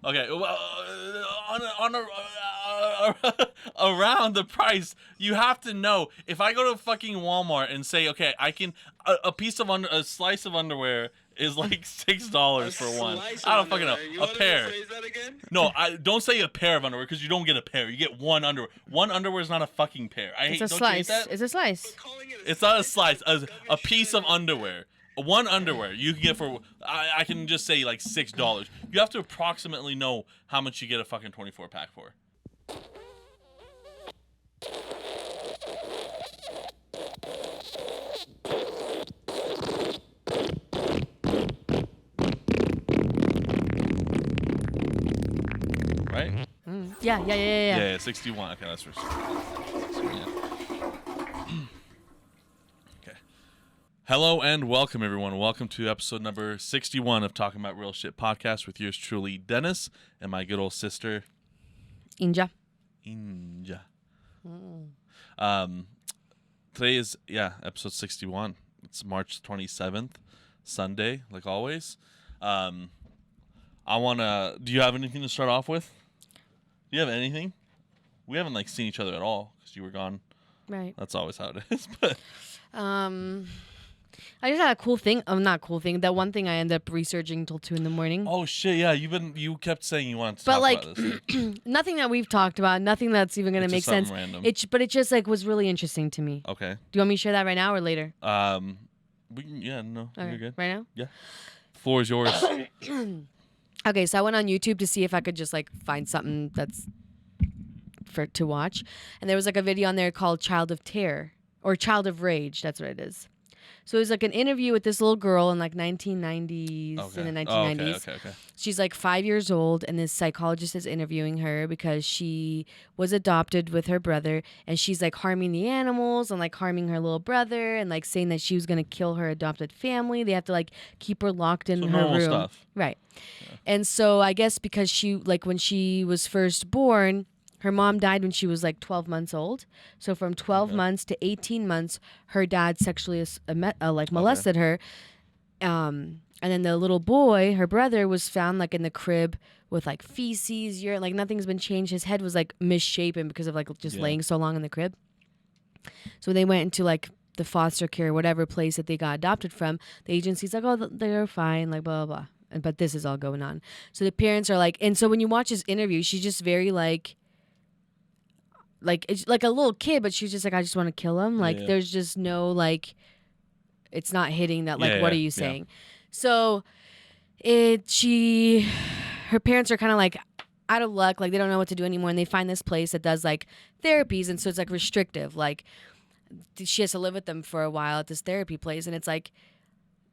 Okay, well, around the price, you have to know. If I go to fucking Walmart and say, okay, I can a piece of a slice of underwear is like $6 for one. I don't fucking know. A pair. No, I don't say a pair of underwear because you don't get a pair. You get one underwear. One underwear is not a fucking pair. It's a slice. It's a slice. It's not a slice. A piece of underwear. One underwear you can get for I can just say like $6. You have to approximately know how much you get a fucking 24 pack for. Right? Yeah. Yeah, 61. Okay, that's for yeah. Okay. Hello and welcome, everyone. Welcome to episode number 61 of Talking About Real Shit podcast with yours truly, Dennis, and my good old sister, Inja. Today is, episode 61. It's March 27th, Sunday, like always. Do you have anything to start off with? Do you have anything? We haven't seen each other at all because you were gone. Right. That's always how it is. But I just had a cool thing. Not cool thing. That one thing I ended up researching till 2 a.m. Oh shit! Yeah, you kept saying you wanted to talk about this. Nothing that we've talked about. Nothing that's even gonna make sense. Random. But it just was really interesting to me. Okay. Do you want me to share that right now or later? We can. Yeah. No. Okay. You're good. Right now. Yeah. Floor is yours. Okay, so I went on YouTube to see if I could just find something that's to watch, and there was a video on there called "Child of Terror" or "Child of Rage." That's what it is. So it was an interview with this little girl in 1990s, Okay. in the 1990s. Okay. She's 5 years old, and this psychologist is interviewing her because she was adopted with her brother, and she's harming the animals and harming her little brother, and saying that she was gonna kill her adopted family. They have to keep her locked in her room. Stuff. Right. Yeah. And so I guess because she when she was first born, her mom died when she was 12 months old. So from 12 months to 18 months, her dad sexually molested her. And then the little boy, her brother, was found in the crib with feces, urine, nothing's been changed. His head was misshapen because of laying so long in the crib. So they went into the foster care, whatever place that they got adopted from. The agency's oh, they're fine, blah, blah, blah. But this is all going on. So the parents are and so when you watch this interview, she's just very it's a little kid, but she's just I just want to kill him. There's just no it's not hitting that what are you saying? Yeah. So her parents are kind of out of luck, they don't know what to do anymore, and they find this place that does therapies, and so it's restrictive. She has to live with them for a while at this therapy place, and it's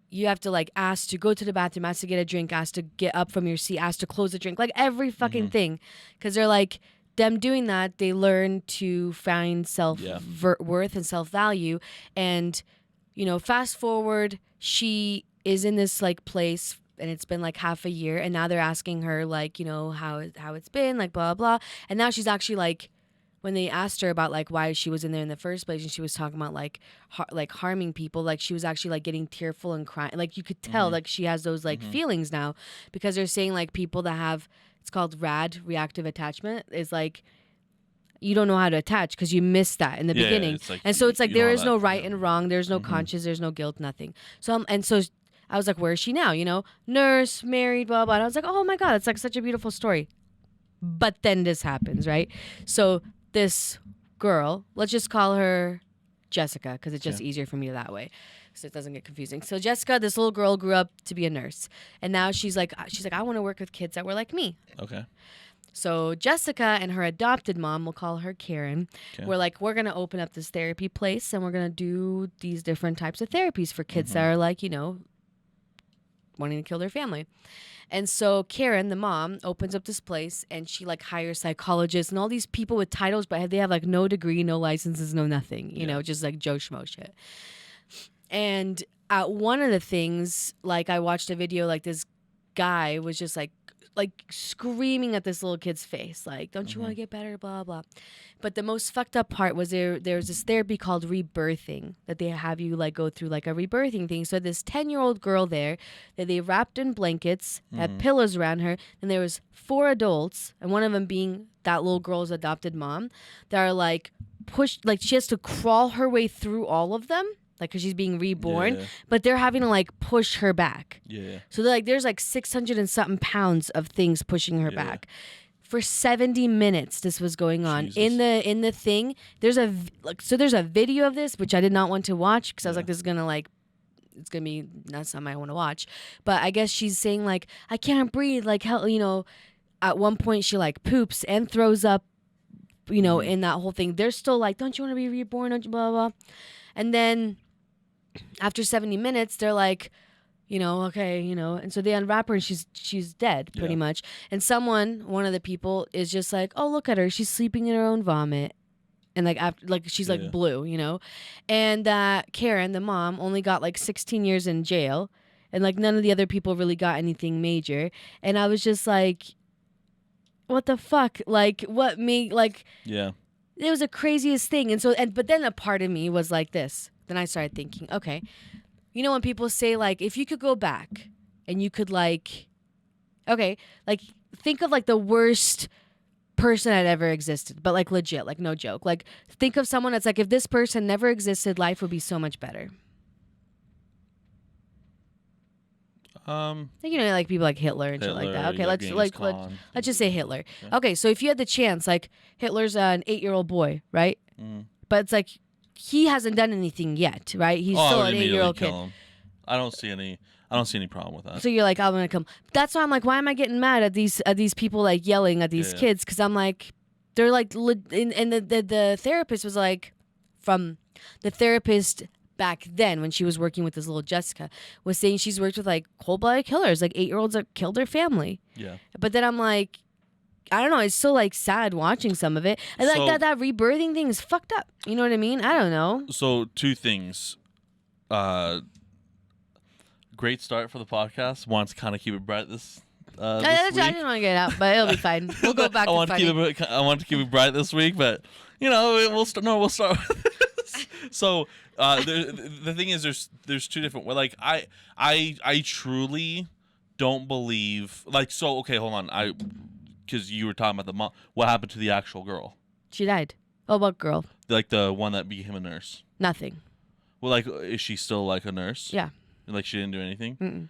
you have to ask to go to the bathroom, ask to get a drink, ask to get up from your seat, ask to close the drink, every fucking thing, because they're them doing that, they learn to find self-worth and self-value. And, fast forward, she is in this place, and it's been half a year, and now they're asking her how it's been, blah, blah. And now she's actually when they asked her about why she was in there in the first place, and she was talking about harming people, she was actually getting tearful and crying. You could tell she has those feelings now, because they're saying people that have, it's called RAD, reactive attachment, is you don't know how to attach because you missed that in the beginning. And so it's there is no right and wrong. There's no conscience. There's no guilt, nothing. So I was where is she now? Nurse, married, blah, blah. And I was oh my God, it's such a beautiful story. But then this happens, right? So this girl, let's just call her Jessica, because it's just easier for me that way, so it doesn't get confusing. So Jessica, this little girl, grew up to be a nurse, and now she's I want to work with kids that were like me. Okay. So Jessica and her adopted mom, we'll call her Karen, we're we're going to open up this therapy place, and we're going to do these different types of therapies for kids that are wanting to kill their family. And so Karen, the mom, opens up this place, and she hires psychologists and all these people with titles, but they have no degree, no licenses, no nothing, you know, just Joe Schmo shit. And at one of the things, I watched a video, this guy was just like screaming at this little kid's face, like, don't you want to get better, blah, blah. But the most fucked up part was there's this therapy called rebirthing that they have you like go through like a rebirthing thing. So this 10-year-old girl there that they wrapped in blankets, had pillows around her, and there was 4 adults, and one of them being that little girl's adopted mom, that are like pushed, like she has to crawl her way through all of them. Like, because she's being reborn, but they're having to, like, push her back. Yeah. So, they're like, there's, like, 600 and something pounds of things pushing her back. For 70 minutes, this was going on. Jesus. In the thing, there's a video of this, which I did not want to watch, because I was like, this is going to, like, it's going to be not something I want to watch. But I guess she's saying, like, I can't breathe. Like, hell, you know, at one point, she, like, poops and throws up, you know, in that whole thing. They're still like, don't you want to be reborn? Don't you, blah, blah, blah. And then after 70 minutes, they're like, you know, okay, you know, and so they unwrap her and she's dead pretty much. And one of the people is just like, oh, look at her, she's sleeping in her own vomit, and like after, like she's like blue, you know, and Karen, the mom, only got like 16 years in jail, and like none of the other people really got anything major. And I was just like, what the fuck, like what made like it was the craziest thing. And so but then a part of me was like this. Then I started thinking, okay, you know when people say, like, if you could go back and you could, like, okay, like, think of, like, the worst person that ever existed, but, like, legit, like, no joke. Like, think of someone that's, like, if this person never existed, life would be so much better. You know, like, people like Hitler and shit like that. Okay, let's just say Hitler. Yeah. Okay, so if you had the chance, like, Hitler's an 8-year-old boy, right? But it's, like, he hasn't done anything yet, right? He's still an 8-year-old kid. I don't see any problem with that. So you're like, I'm gonna come. That's why I'm like, why am I getting mad at these people like yelling at these kids? Because I'm like, they're like, and the therapist was like, from the therapist back then when she was working with this little Jessica, was saying she's worked with like cold-blooded killers, like 8-year-olds that killed their family. Yeah. But then I'm like, I don't know. It's still like sad watching some of it. And like that rebirthing thing is fucked up. You know what I mean? I don't know. So 2 things. Great start for the podcast. Want to kind of keep it bright this week. I didn't want to get it out, but it'll be fine. We'll go back to funny. I want to keep it bright this week, but you know we'll start with this. So the thing is, there's 2 different. Like I truly don't believe. Like so. Okay, hold on. Because you were talking about the mom. What happened to the actual girl? She died. Oh, what girl? Like the one that became a nurse. Nothing. Well, like, is she still like a nurse? Yeah. Like she didn't do anything?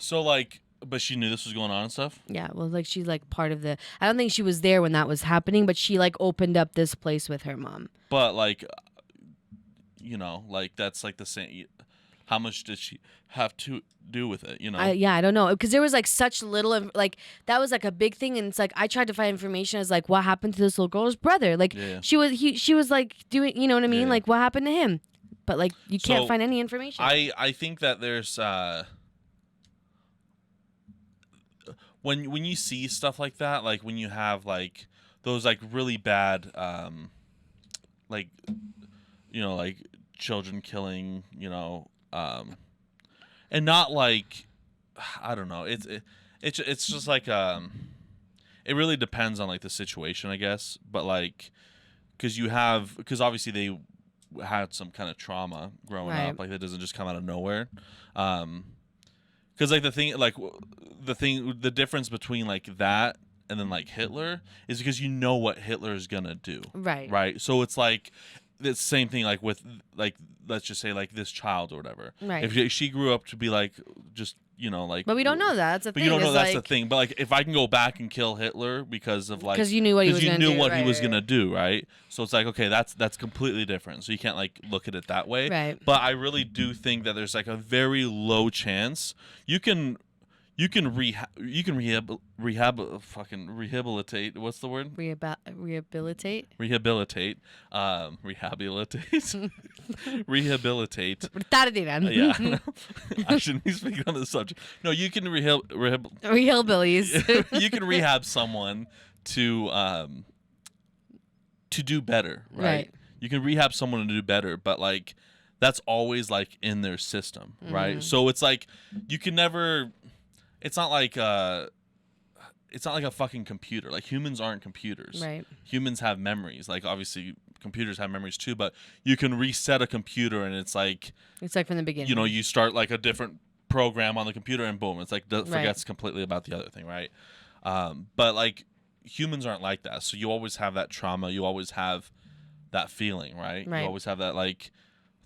So like, but she knew this was going on and stuff? Yeah, well, like she's like part of I don't think she was there when that was happening, but she like opened up this place with her mom. But like, you know, like that's like the same. How much did she have to do with it, you know? I don't know. Because there was, like, such little... Like, that was, like, a big thing. And it's, like, I tried to find information as, like, what happened to this little girl's brother? Like, she was, like, doing... You know what I mean? Like, what happened to him? But, like, you can't find any information. I think that there's... When you see stuff like that, like, when you have, like, those, like, really bad... like, you know, like, children killing, you know... and not like, I don't know. It's just like it really depends on like the situation, I guess. But like, because obviously they had some kind of trauma growing up. Like that doesn't just come out of nowhere. Because like the difference between like that and then like Hitler is because you know what Hitler is gonna do. Right. So it's like. The same thing, like with, like, let's just say, like this child or whatever. Right. If she grew up to be like, just you know, like. But we don't know that. That's the thing. But you don't know that's the thing. But like, if I can go back and kill Hitler because of like. Because you knew what he was going to do. Because you knew what he was going to do, right? So it's like, okay, that's completely different. So you can't like look at it that way. Right. But I really do think that there's like a very low chance you can rehabilitate. What's the word? Rehabilitate. Rehabilitate. Rehabilitate. Yeah. I shouldn't be speaking on this subject. No, you can Rehillbillies. You can rehab someone to do better, right? You can rehab someone to do better, but like that's always like in their system, right? So it's like you can never. It's not like it's not like a fucking computer. Like, humans aren't computers. Right. Humans have memories. Like, obviously, computers have memories too, but you can reset a computer and it's like from the beginning. You know, you start like a different program on the computer and boom, it's like Right. forgets completely about the other thing, right? But like humans aren't like that. So you always have that trauma. You always have that feeling, right? Right. You always have that like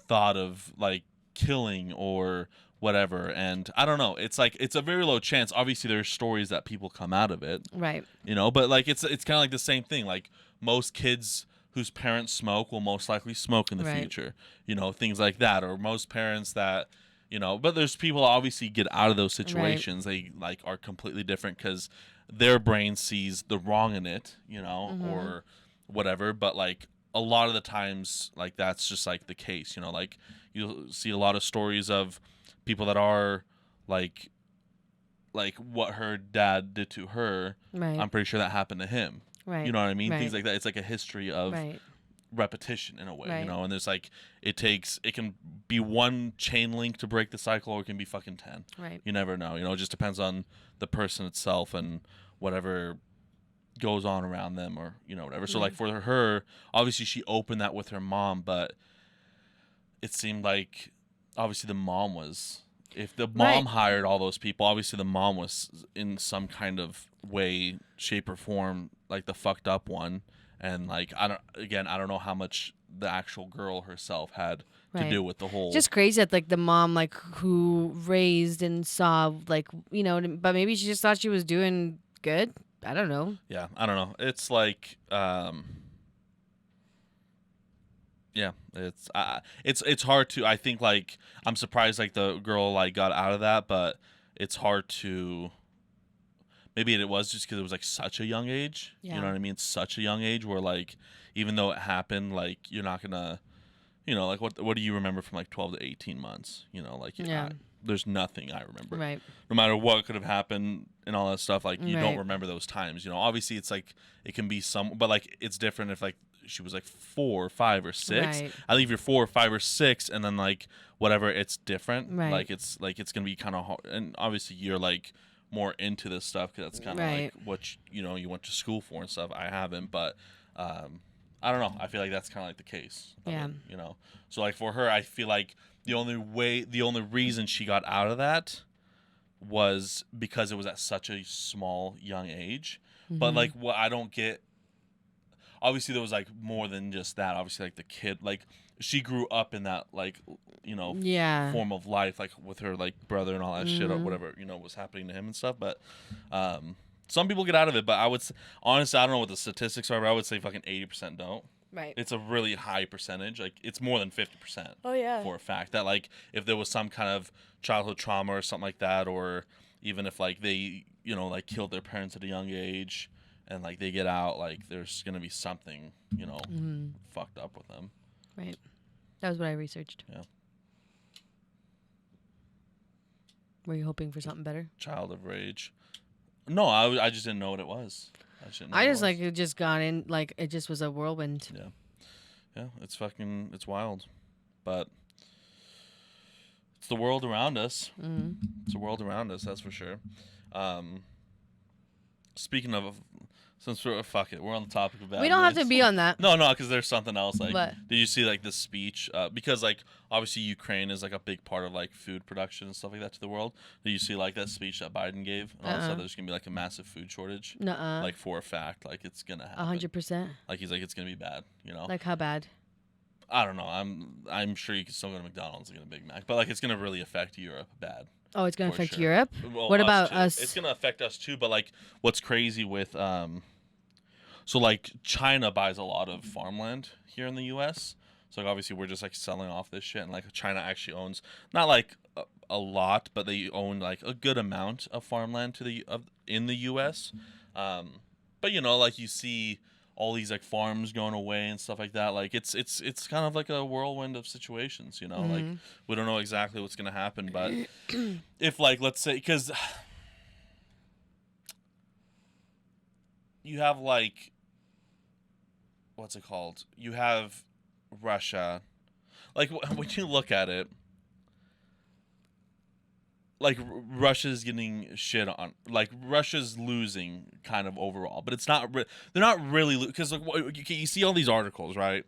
thought of like killing or whatever. And I don't know. It's like it's a very low chance. Obviously, there's stories that people come out of it, Right. you know. But like it's kind of like the same thing. Like most kids whose parents smoke will most likely smoke in the Right. future, you know, things like that. Or most parents that, you know, but there's people obviously get out of those situations. They like are completely different because their brain sees the wrong in it, you know, or whatever. But like a lot of the times, like that's just like the case, you know. Like you'll see a lot of stories of people that are like what her dad did to her. Right. I'm pretty sure that happened to him. Right. You know what I mean? Right. Things like that. It's like a history of Right. repetition in a way, Right. you know. And there's like it can be one chain link to break the cycle, or it can be fucking 10. Right. You never know. You know, it just depends on the person itself and whatever goes on around them, or you know, whatever. So like for her, obviously she opened that with her mom, but it seemed like obviously the mom was, if the mom hired all those people, obviously the mom was in some kind of way, shape, or form like the fucked up one. And like I don't know how much the actual girl herself had to do with the whole. Just crazy that like the mom like who raised and saw like, you know, but maybe she just thought she was doing good. I don't know. Yeah, I don't know. It's like yeah, it's hard to, I think, like I'm surprised like the girl like got out of that, but it's hard to, maybe it was just because it was like such a young age. Yeah. You know what I mean? Such a young age where like even though it happened, like you're not gonna, you know, like what do you remember from like 12 to 18 months? You know, like there's nothing I remember. Right. No matter what could have happened and all that stuff, like you don't Right. remember those times. You know, obviously it's like it can be some, but like it's different if like she was like 4 or 5 or 6. Right. I think if you're 4 or 5 or 6 and then like whatever, it's different. Right. Like it's gonna be kind of hard, and obviously you're like more into this stuff because that's kind of Right. like what you know you went to school for and stuff. I haven't, but I don't know. I feel like that's kind of like the case. Yeah. You know, so like for her, I feel like the only reason she got out of that was because it was at such a small young age. But like what I don't get, obviously there was like more than just that. Obviously like the kid, like she grew up in that like, you know, form of life, like with her like brother and all that shit or whatever, you know, was happening to him and stuff. But some people get out of it, but I would honestly, I don't know what the statistics are, but I would say fucking 80% don't. Right. It's a really high percentage. Like it's more than 50%. Oh yeah. For a fact that like if there was some kind of childhood trauma or something like that, or even if like they, you know, like killed their parents at a young age and like they get out, like there's gonna be something, you know, fucked up with them. Right. That was what I researched. Yeah. Were you hoping for something better? Child of rage. No, I just didn't know what it was. I just like it just got in, like it just was a whirlwind. Yeah. Yeah, it's wild. But it's the world around us. It's the world around us, that's for sure. Speaking of, since fuck it, we're on the topic of bad We don't have to be on that. No, because there's something else. Like, what? Did you see like this speech? Because like obviously Ukraine is like a big part of like food production and stuff like that to the world. Did you see like that speech that Biden gave? So there's gonna be like a massive food shortage. Nuh-uh. Like for a fact, like it's gonna happen. 100%. Like he's like it's gonna be bad. You know. Like how bad? I don't know. I'm sure you can still go to McDonald's and get a Big Mac, but like it's gonna really affect Europe bad. Oh, it's gonna affect sure. Europe. Well, what about too. us? It's gonna affect us too. But like, what's crazy with so like China buys a lot of farmland here in the U.S. So like, obviously we're just like selling off this shit, and like China actually owns not like a lot, but they own like a good amount of farmland in the U.S. But you know, like you see all these like farms going away and stuff like that. Like it's kind of like a whirlwind of situations, you know. Like we don't know exactly what's gonna happen, but if like let's say because you have like what's it called? You have Russia. Like when you look at it, like Russia's getting shit on, like Russia's losing kind of overall, but it's not. They're not really because like you see all these articles, right?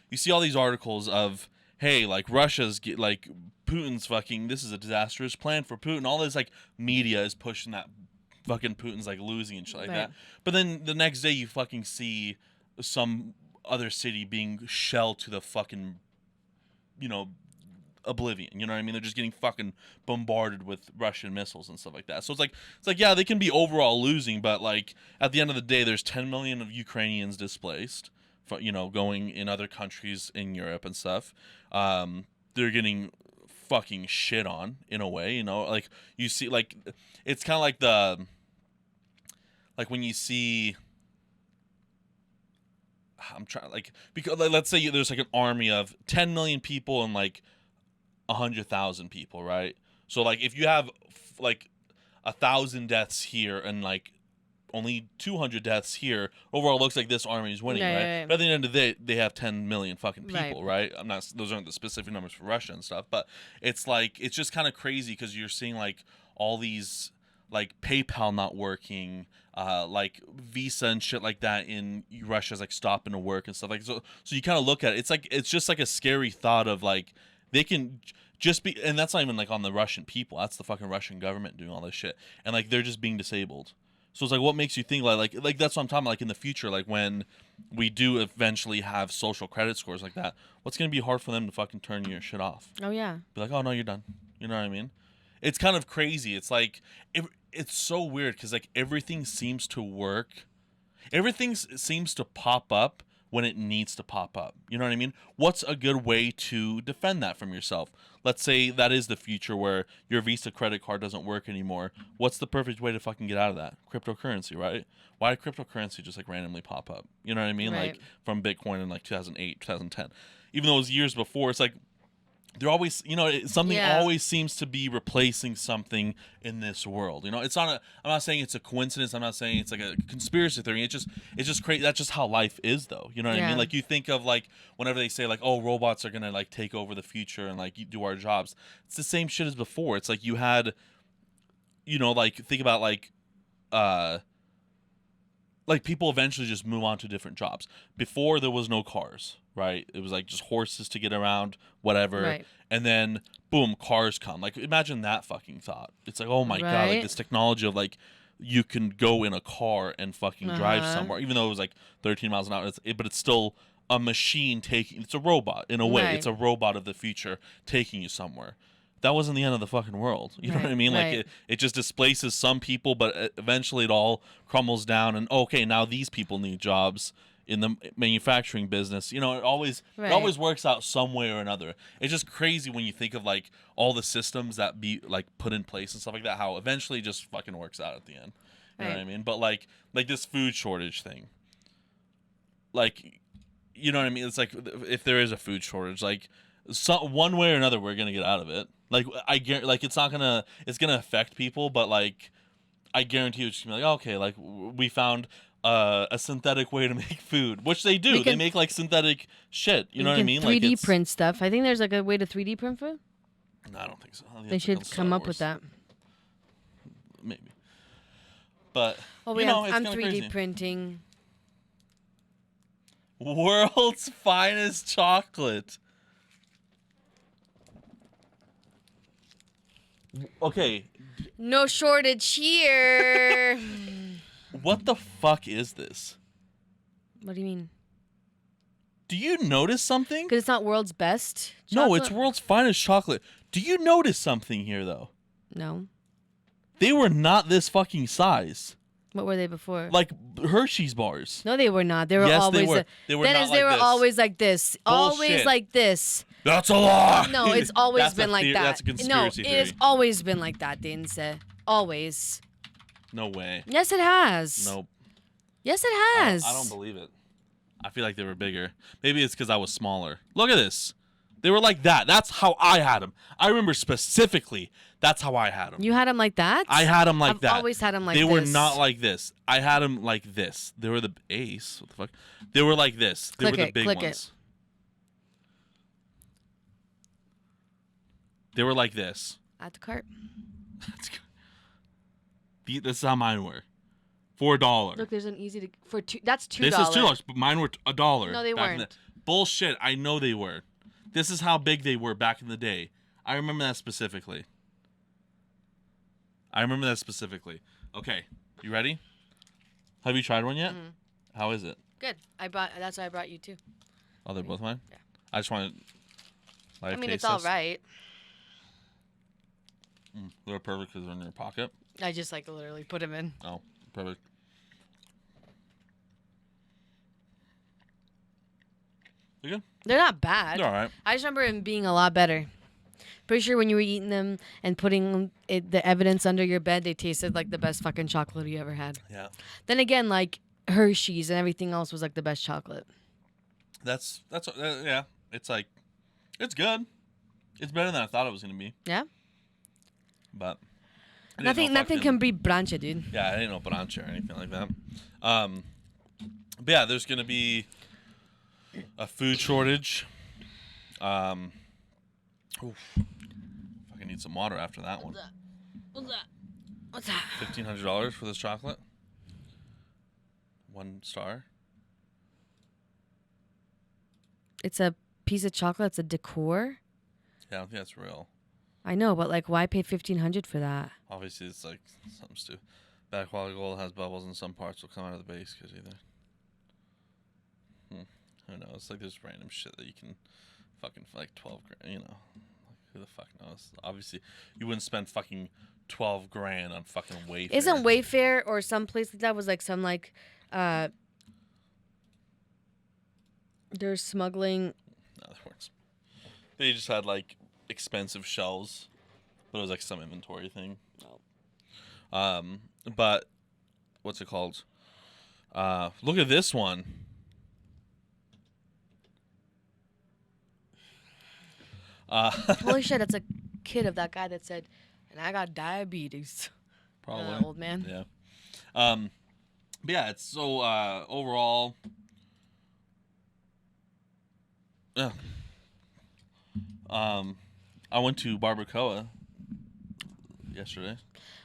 You see all these articles of hey, like like Putin's fucking. This is a disastrous plan for Putin. All this like media is pushing that fucking Putin's like losing and shit like that. But then the next day you fucking see some other city being shelled to the fucking, you know, oblivion. You know what I mean? They're just getting fucking bombarded with Russian missiles and stuff like that. So it's like yeah, they can be overall losing, but like at the end of the day, there's 10 million of Ukrainians displaced, you know, going in other countries in Europe and stuff. They're getting fucking shit on in a way, you know, like you see, like it's kind of like like when you see. I'm trying like because like, let's say there's like an army of 10 million people and like 100,000 people, right? So like if you have like 1,000 deaths here and like only 200 deaths here, overall it looks like this army is winning, right? But at the end of the day, they have 10 million fucking people, right? I'm not; those aren't the specific numbers for Russia and stuff, but it's like it's just kind of crazy because you're seeing like all these like PayPal not working, like Visa and shit like that in Russia's like stopping to work and stuff like so. So you kind of look at it, it's just like a scary thought of like they can just be, and that's not even like on the Russian people. That's the fucking Russian government doing all this shit, and like they're just being disabled. So it's like, what makes you think like that's what I'm talking about. Like in the future, like when we do eventually have social credit scores like that, what's gonna be hard for them to fucking turn your shit off? Oh yeah. Be like, oh no, you're done. You know what I mean? It's kind of crazy. It's like it's so weird because like everything seems to work. Everything seems to pop up when it needs to pop up. You know what I mean? What's a good way to defend that from yourself? Let's say that is the future where your Visa credit card doesn't work anymore. What's the perfect way to fucking get out of that? Cryptocurrency, right? Why did cryptocurrency just like randomly pop up? You know what I mean? Right. Like from Bitcoin in like 2008, 2010. Even though it was years before, it's like they're always, you know, something always seems to be replacing something in this world. You know, it's not I'm not saying it's a coincidence. I'm not saying it's like a conspiracy theory. It's just crazy. That's just how life is, though. You know what I mean? Like you think of like whenever they say like, oh, robots are gonna like take over the future and like do our jobs. It's the same shit as before. It's like you had, you know, like think about like people eventually just move on to different jobs. Before there was no cars, right? It was like just horses to get around, whatever. Right. And then boom, cars come. Like imagine that fucking thought. It's like, oh my god, like this technology of like you can go in a car and fucking drive somewhere, even though it was like 13 miles an hour. But it's still a machine taking. It's a robot in a way. Right. It's a robot of the future taking you somewhere. That wasn't the end of the fucking world. You know what I mean? Like it just displaces some people, but eventually it all crumbles down. And okay, now these people need jobs in the manufacturing business. You know, it always works out some way or another. It's just crazy when you think of like all the systems that be like put in place and stuff like that. How eventually it just fucking works out at the end. You know what I mean? But like this food shortage thing. Like, you know what I mean? It's like if there is a food shortage, like one way or another, we're gonna get out of it. Like I guarantee, like it's gonna affect people, but like I guarantee it's gonna be like, okay, like we found a synthetic way to make food, which they do. They make like synthetic shit. You know what I mean? 3D like print stuff. I think there's like a way to 3D print food. No, I don't think so. They should come up with that. Maybe. But oh, you know, it's I'm 3D crazy. Printing. World's finest chocolate. Okay. No shortage here. What the fuck is this? What do you mean? Do you notice something? Because it's not world's best chocolate? No, it's world's finest chocolate. Do you notice something here, though? No. They were not this fucking size. What were they before? Like Hershey's bars. No, they were not. They were yes, always. They were not like they were this. always like this. Bullshit. Always like this. That's a lie. No, it's always been like that. That's a conspiracy theory. It has always been like that, Dinse. Always. No way. Yes, it has. Nope. Yes, it has. I don't believe it. I feel like they were bigger. Maybe it's because I was smaller. Look at this. They were like that. That's how I had them. I remember specifically. That's how I had them. You had them like that? I had them like that. I've always had them like this. They were not like this. I had them like this. They were the ace. What the fuck? They were like this. They were the big ones. They were like this. Add to cart. That's good. This is how mine were. $4. Look, there's an easy to for two. That's $2. This is $2, but mine were $1. No, they weren't. Bullshit. I know they were. This is how big they were back in the day. I remember that specifically. Okay, you ready? Have you tried one yet? Mm-hmm. How is it? Good. That's why I brought you two. Oh, they're both mine? Yeah. I just want to. I mean, it's all right. They're perfect because they're in your pocket. I just like literally put them in. Oh, perfect. They're good? They're not bad. They're all right. I just remember them being a lot better. Pretty sure when you were eating them and putting the evidence under your bed, they tasted like the best fucking chocolate you ever had. Yeah. Then again, like Hershey's and everything else was like the best chocolate. That's yeah. It's like, it's good. It's better than I thought it was gonna be. Yeah. But nothing can beat Branche, dude. Yeah, I didn't know Branche or anything like that. But yeah, there's gonna be a food shortage. Oof. Fucking need some water after that one. What's that? $1,500 for this chocolate. 1 star. It's a piece of chocolate. It's a decor. Yeah, I don't think that's real. I know, but like, why pay $1,500 for that? Obviously, it's like something stupid. Bad quality gold has bubbles, and some parts will come out of the base because either. Who knows? Like, there's random shit that you can fucking like 12 grand. You know, like, who the fuck knows? Obviously, you wouldn't spend fucking 12 grand on fucking Wayfair. Isn't Wayfair or some place like that was like some like they're smuggling. No, they weren't. They just had like expensive shelves, but it was like some inventory thing. But what's it called? Look at this one. Holy shit! That's a kid of that guy that said, "And I got diabetes." Probably old man. Yeah. But yeah, it's so overall. Yeah. I went to Barbacoa yesterday.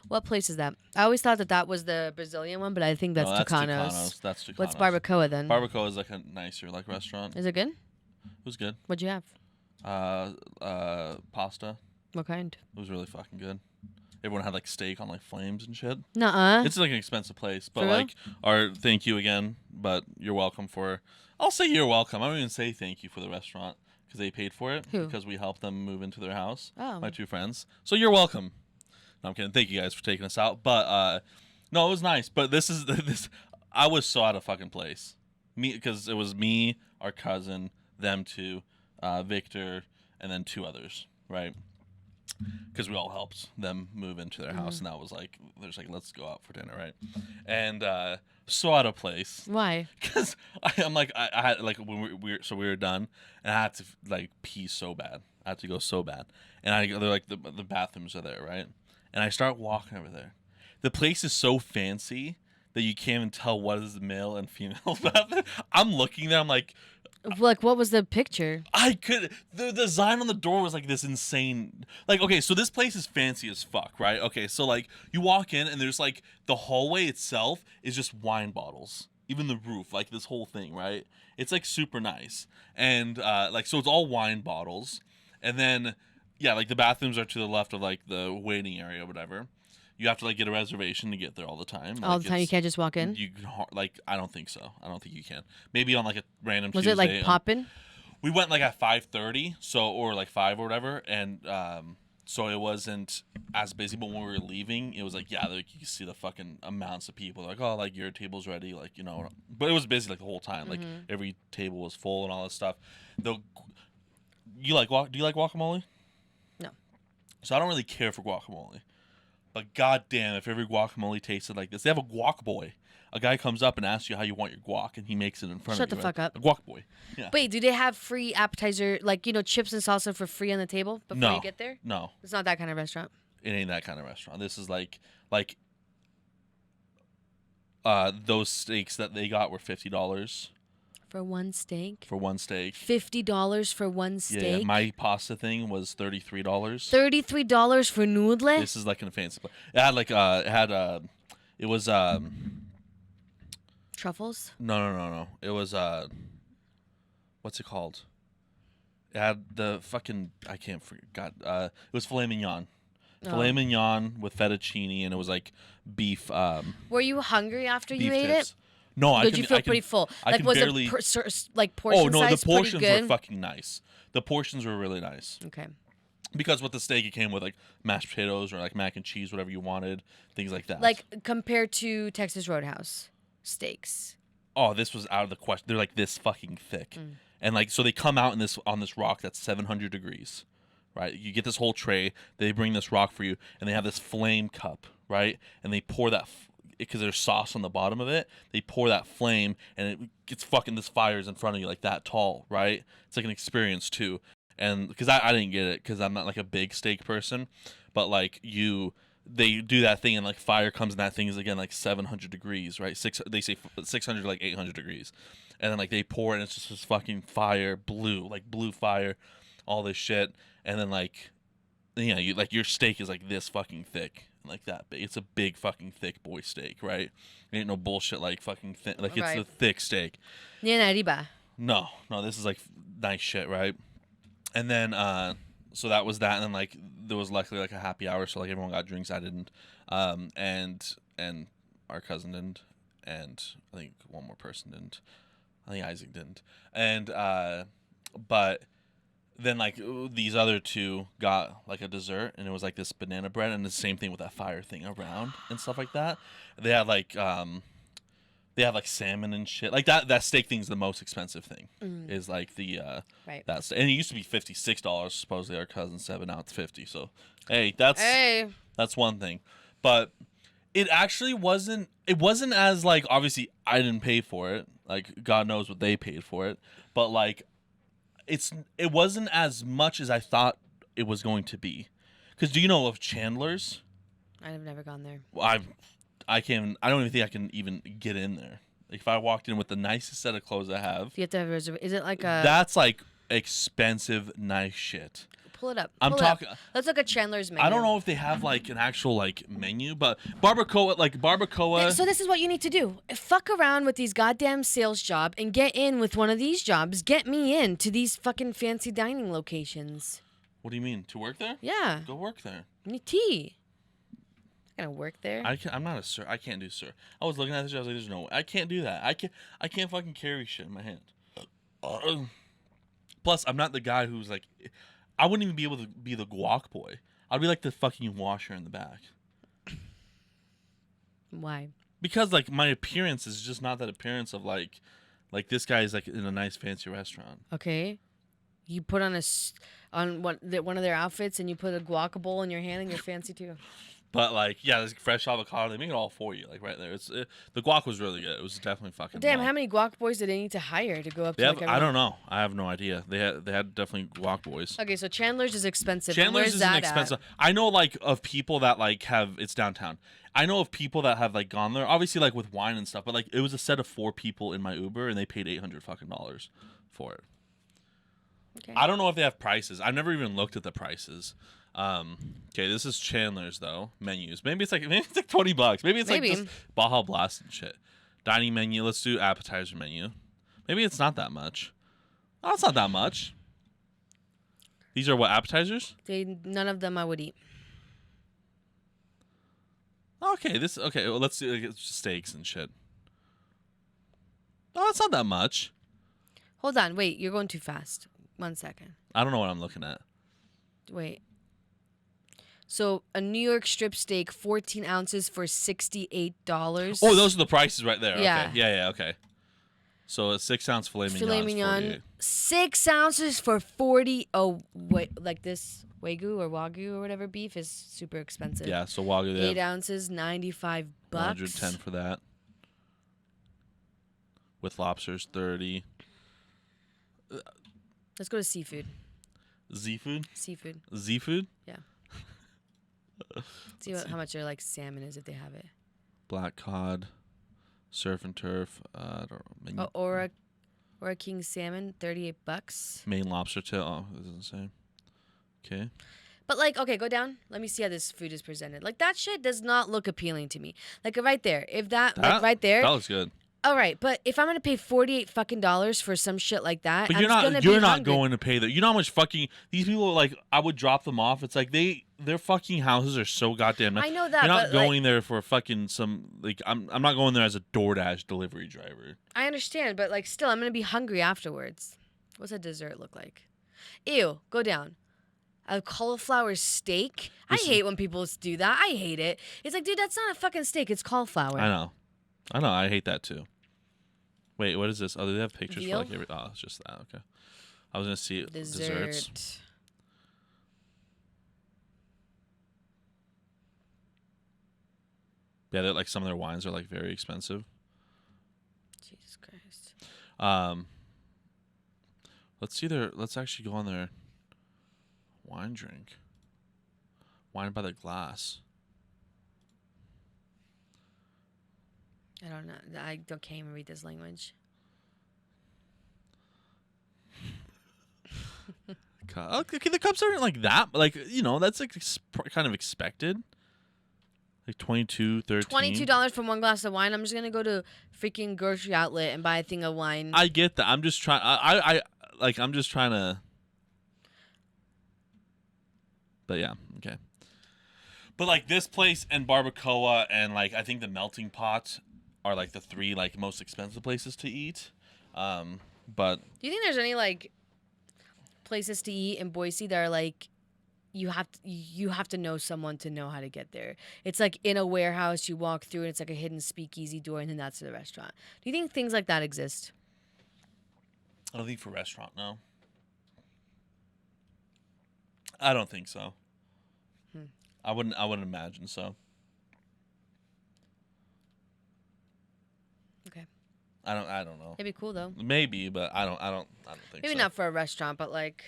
What place is that? I always thought that was the Brazilian one, but I think that's Tucano's. That's Tucano's. What's Barbacoa then? Barbacoa is like a nicer like restaurant. Is it good? It was good. What'd you have? Pasta. What kind? It was really fucking good. Everyone had like steak on like flames and shit. Nuh-uh. It's like an expensive place, but For like our thank you again, but you're welcome for. I'll say you're welcome. I don't even say thank you for the restaurant because they paid for it. Who? Because we helped them move into their house. Oh. My 2 friends. So you're welcome. No, I'm kidding. Thank you guys for taking us out. But no, it was nice. But this. I was so out of fucking place. Because it was me, our cousin, them 2, Victor, and then 2 others, right? Because we all helped them move into their house, and that was like, there's like, let's go out for dinner, right? And so out of place. Why? Because I'm like, I had like when we were done, and I had to like pee so bad. I had to go so bad, and they're like the bathrooms are there, right? And I start walking over there. The place is so fancy that you can't even tell what is the male and female bathroom. I'm looking there, I'm like, what was the picture? The design on the door was like this insane. Like, okay, so this place is fancy as fuck, right? Okay, so like you walk in and there's like the hallway itself is just wine bottles. Even the roof, like this whole thing, right? It's like super nice. And like, so it's all wine bottles. And then, yeah, like the bathrooms are to the left of like the waiting area or whatever. You have to like get a reservation to get there all the time. All the time, you can't just walk in. You like, I don't think so. I don't think you can. Maybe on like a random. Was Tuesday. it like popping? We went like at 5:30, so or like 5 or whatever, and so it wasn't as busy. But when we were leaving, it was like like you could see the fucking amounts of people. Like, oh, like your table's ready, like, you know. But it was busy like the whole time. Like every table was full and all this stuff. Do you like guacamole? No. So I don't really care for guacamole. But goddamn, if every guacamole tasted like this. They have a guac boy. A guy comes up and asks you how you want your guac, and he makes it in front Shut of you. the fuck up. A guac boy. Yeah. Wait, do they have free appetizer, like, chips and salsa for free on the table before you get there? No. It's not that kind of restaurant. It ain't that kind of restaurant. This is like those steaks that they got were $50. For one steak? For one steak. $50 for one steak? Yeah, my pasta thing was $33. $33 for noodle? This is like in a fancy place. It had like it was Truffles? no. It was what's it called? It had the fucking I can't forget. It was filet mignon. Filet mignon with fettuccine, and it was like beef. Were you hungry after you ate tips. it? No, I Did you feel pretty full? I can was barely. like portion Oh no, size the portions pretty good? were fucking nice. The portions were really nice. Okay. Because with the steak, it came with like mashed potatoes or like mac and cheese, whatever you wanted, things like that. Like compared to Texas Roadhouse steaks. Oh, this was out of the question. They're like this fucking thick, and like so they come out in this on this rock that's 700 degrees, right? You get this whole tray. They bring this rock for you, and they have this flame cup, right? And they pour that. Because there's sauce on the bottom of it, they pour that flame, and it gets fucking this fires in front of you like that tall, right? It's like an experience too. And because I didn't get it because I'm not like a big steak person, but like they do that thing and like fire comes and that thing is again like 700 degrees, right? They say 600 like 800 degrees, and then like they pour it and it's just this fucking fire, blue fire, all this shit, and then like you like your steak is like this fucking thick. Like that big. It's a big fucking thick boy steak, right? It ain't no bullshit like fucking like it's a thick steak. No, this is like nice shit, right? And then so that was that, and then like there was luckily like a happy hour, so like everyone got drinks. I didn't, and our cousin didn't, and I think one more person didn't. I think Isaac didn't, and but. Then like these other two got like a dessert, and it was like this banana bread, and the same thing with that fire thing around and stuff like that. They had like salmon and shit like that. That steak thing's the most expensive thing. Is like the that's and it used to be $56. Supposedly our cousin said, but now it's $50. So hey, that's one thing, but it actually wasn't. It wasn't as like obviously I didn't pay for it. Like God knows what they paid for it, but like. It wasn't as much as I thought it was going to be, because do you know of Chandler's? I've never gone there. Well, I don't even think I can even get in there. Like if I walked in with the nicest set of clothes I have, you have to have a reservation. Is it like a? That's like expensive, nice shit. Pull it up. I'm talking. Let's look at Chandler's menu. I don't know if they have like an actual like menu, but barbacoa. So this is what you need to do. Fuck around with these goddamn sales job and get in with one of these jobs. Get me in to these fucking fancy dining locations. What do you mean? To work there? Yeah. Go work there. Need tea. I'm gonna work there. I'm not a sir. I can't do sir. I was looking at this. I was like, there's no way. I can't do that. I can't fucking carry shit in my hand. Plus, I'm not the guy who's like. I wouldn't even be able to be the guac boy. I'd be like the fucking washer in the back. Why? Because like my appearance is just not that appearance of like this guy is like in a nice fancy restaurant. Okay. You put on one of their outfits and you put a guacamole in your hand and you're fancy too. But like, yeah, there's fresh avocado. They make it all for you, like right there. The guac was really good. It was definitely fucking. Damn, how many guac boys did they need to hire to go up to? I don't know. I have no idea. They had definitely guac boys. Okay, so Chandler's is expensive. Chandler's is expensive. I know like of people that like have it's downtown. I know of people that have like gone there, obviously like with wine and stuff. But like it was a set of 4 people in my Uber, and they paid $800 fucking for it. Okay. I don't know if they have prices. I've never even looked at the prices. Okay, this is Chandler's though. Menus. Maybe it's like $20. Maybe it's like just Baja Blast and shit. Dining menu. Let's do appetizer menu. Maybe it's not that much. Oh, it's not that much. These are what, appetizers? None of them I would eat. Okay, well, let's do like, steaks and shit. Oh, it's not that much. Hold on, wait, you're going too fast. 1 second. I don't know what I'm looking at. Wait. So a New York strip steak, 14 ounces for $68. Oh, those are the prices right there. Yeah. Okay. Yeah, okay. So a 6-ounce filet mignon. 6 ounces for 40. Oh, wait, like this Wagyu or whatever beef is super expensive. Yeah, so Wagyu. 8 ounces, $95. $110 for that. With lobsters, $30. Let's go to seafood. Z-food? Seafood. Z-food? Yeah. See how much their like salmon is if they have it. Black cod, surf and turf. I don't know. Ora Or a king salmon, $38. Maine lobster tail. Oh, it doesn't say. Okay. But like, okay, go down. Let me see how this food is presented. Like that shit does not look appealing to me. Like right there, if that like right there. That looks good. All right, but if I'm gonna pay $48 fucking for some shit like that, But I'm just gonna be you're not hungry. going to pay that. You know how much fucking these people like. I would drop them off. It's like their fucking houses are so goddamn nice. I know that. You're not but going there for fucking some like. I'm not going there as a DoorDash delivery driver. I understand, but like still, I'm gonna be hungry afterwards. What's a dessert look like? Ew, go down. A cauliflower steak? I hate when people do that. I hate it. It's like, dude, that's not a fucking steak. It's cauliflower. I know. I hate that too. Wait, what is this? Oh, do they have pictures Veal? for like every? Oh, it's just that. Okay. I was gonna see desserts. Yeah, they're like some of their wines are like very expensive. Jesus Christ. Let's actually go on their wine drink. Wine by the glass. I don't know. Can't even read this language. Okay, the cups aren't like that, but like, you know, that's like kind of expected. Like 22, 13. $22 for one glass of wine. I'm just gonna go to freaking grocery outlet and buy a thing of wine. I get that. I'm just trying. I'm just trying to. But yeah, okay. But like this place and Barbacoa and like I think the Melting Pot are like the three like most expensive places to eat. But do you think there's any like places to eat in Boise that are like you have to know someone to know how to get there? It's like in a warehouse you walk through and it's like a hidden speakeasy door and then that's the restaurant. Do you think things like that exist? I don't think for restaurant, no. I don't think so. I wouldn't imagine so. Okay. I don't know. It'd be cool though. Maybe, but I don't think Maybe so. not for a restaurant, but like.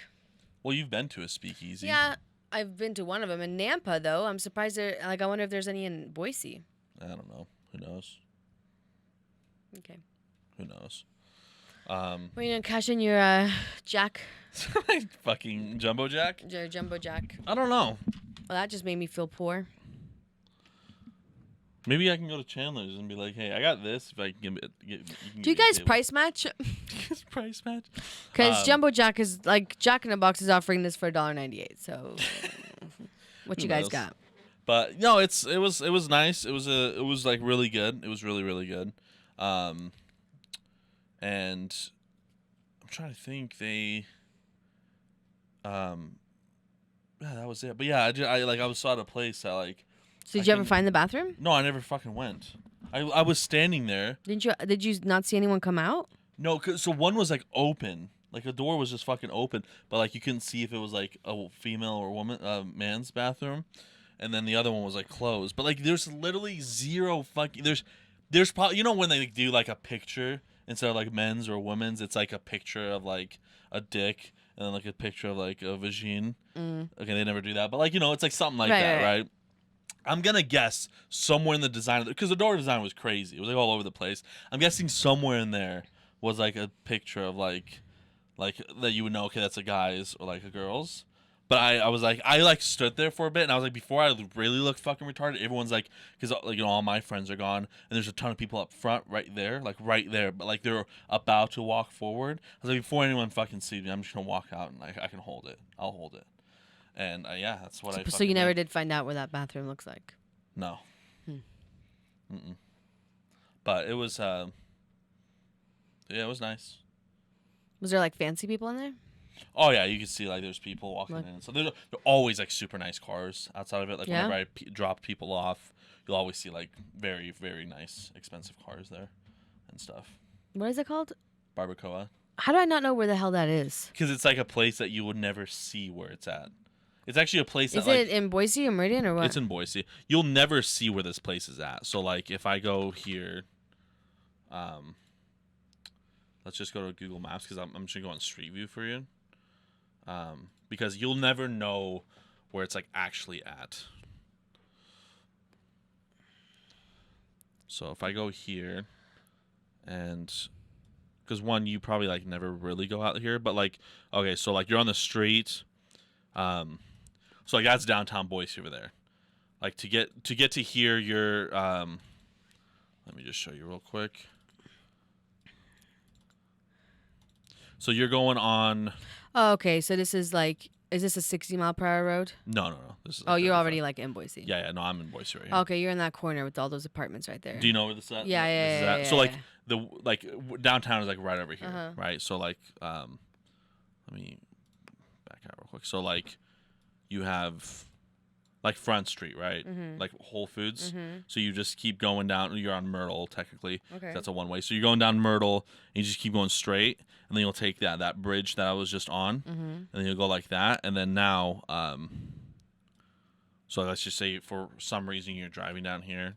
Well, you've been to a speakeasy. Yeah, I've been to one of them in Nampa though. I'm surprised there. Like, I wonder if there's any in Boise. I don't know. Who knows? Okay. Who knows? Were you gonna cash in your jack? Fucking jumbo jack? Your jumbo jack. I don't know. Well, that just made me feel poor. Maybe I can go to Chandler's and be like, "Hey, I got this. If I can Do you guys price match? Price match? Because Jumbo Jack is like Jack in the Box is offering this for $1.98. So, what you guys got? But no, it was nice. It was like really good. It was really good. And I'm trying to think. Yeah, that was it. But yeah, I saw at a place that like. So did you ever find the bathroom? No, I never fucking went. I was standing there. Did you not see anyone come out? No, so one was like open, like the door was just fucking open, but like you couldn't see if it was like a female or woman, man's bathroom, and then the other one was like closed. But like there's literally zero fucking there's probably, you know, when they do like a picture instead of like men's or women's, it's like a picture of like a dick and then like a picture of like a vagine. Okay, they never do that, but like, you know, it's like something like that, right? I'm gonna guess somewhere in the design, because the door design was crazy. It was like all over the place. I'm guessing somewhere in there was like a picture of like that you would know, okay, that's a guy's or like a girl's. But I was like, I like stood there for a bit and I was like, before I really look fucking retarded, everyone's like, because like, you know, all my friends are gone and there's a ton of people up front right there, but like they're about to walk forward. I was like, before anyone fucking sees me, I'm just gonna walk out and like I can hold it. I'll hold it. And yeah, that's what I. So you never did find out where that bathroom looks like? No. But it was, yeah, it was nice. Was there like fancy people in there? Oh yeah, you could see like there's people walking in. So they're always like super nice cars outside of it. Like whenever I drop people off, you'll always see like very, very nice, expensive cars there and stuff. What is it called? Barbacoa. How do I not know where the hell that is? Because it's like a place that you would never see where it's at. It's actually a place that, is it in Boise or Meridian or what? It's in Boise. You'll never see where this place is at. So like if I go here, let's just go to Google Maps because I'm just gonna go on Street View for you. Because you'll never know where it's like actually at. So if I go here and because one, you probably like never really go out here, but like, okay, so like you're on the street, so like that's downtown Boise over there. Like to get to here, you're let me just show you real quick. So you're going on. Oh, okay. So this is like, is this a 60-mile-per-hour road? No. This is. Oh, like you're 35. already like in Boise. Yeah. No, I'm in Boise right here. Okay, you're in that corner with all those apartments right there. Do you know where this is at? Yeah, This is at? yeah. So like downtown is like right over here, Uh-huh. right? So like let me back out real quick. So like you have like Front Street, right? Mm-hmm. Like Whole Foods. Mm-hmm. So you just keep going down. You're on Myrtle technically. Okay. That's a one way. So you're going down Myrtle and you just keep going straight, and then you'll take that bridge that I was just on, Mm-hmm. and then you'll go like that, and then now so let's just say for some reason you're driving down here,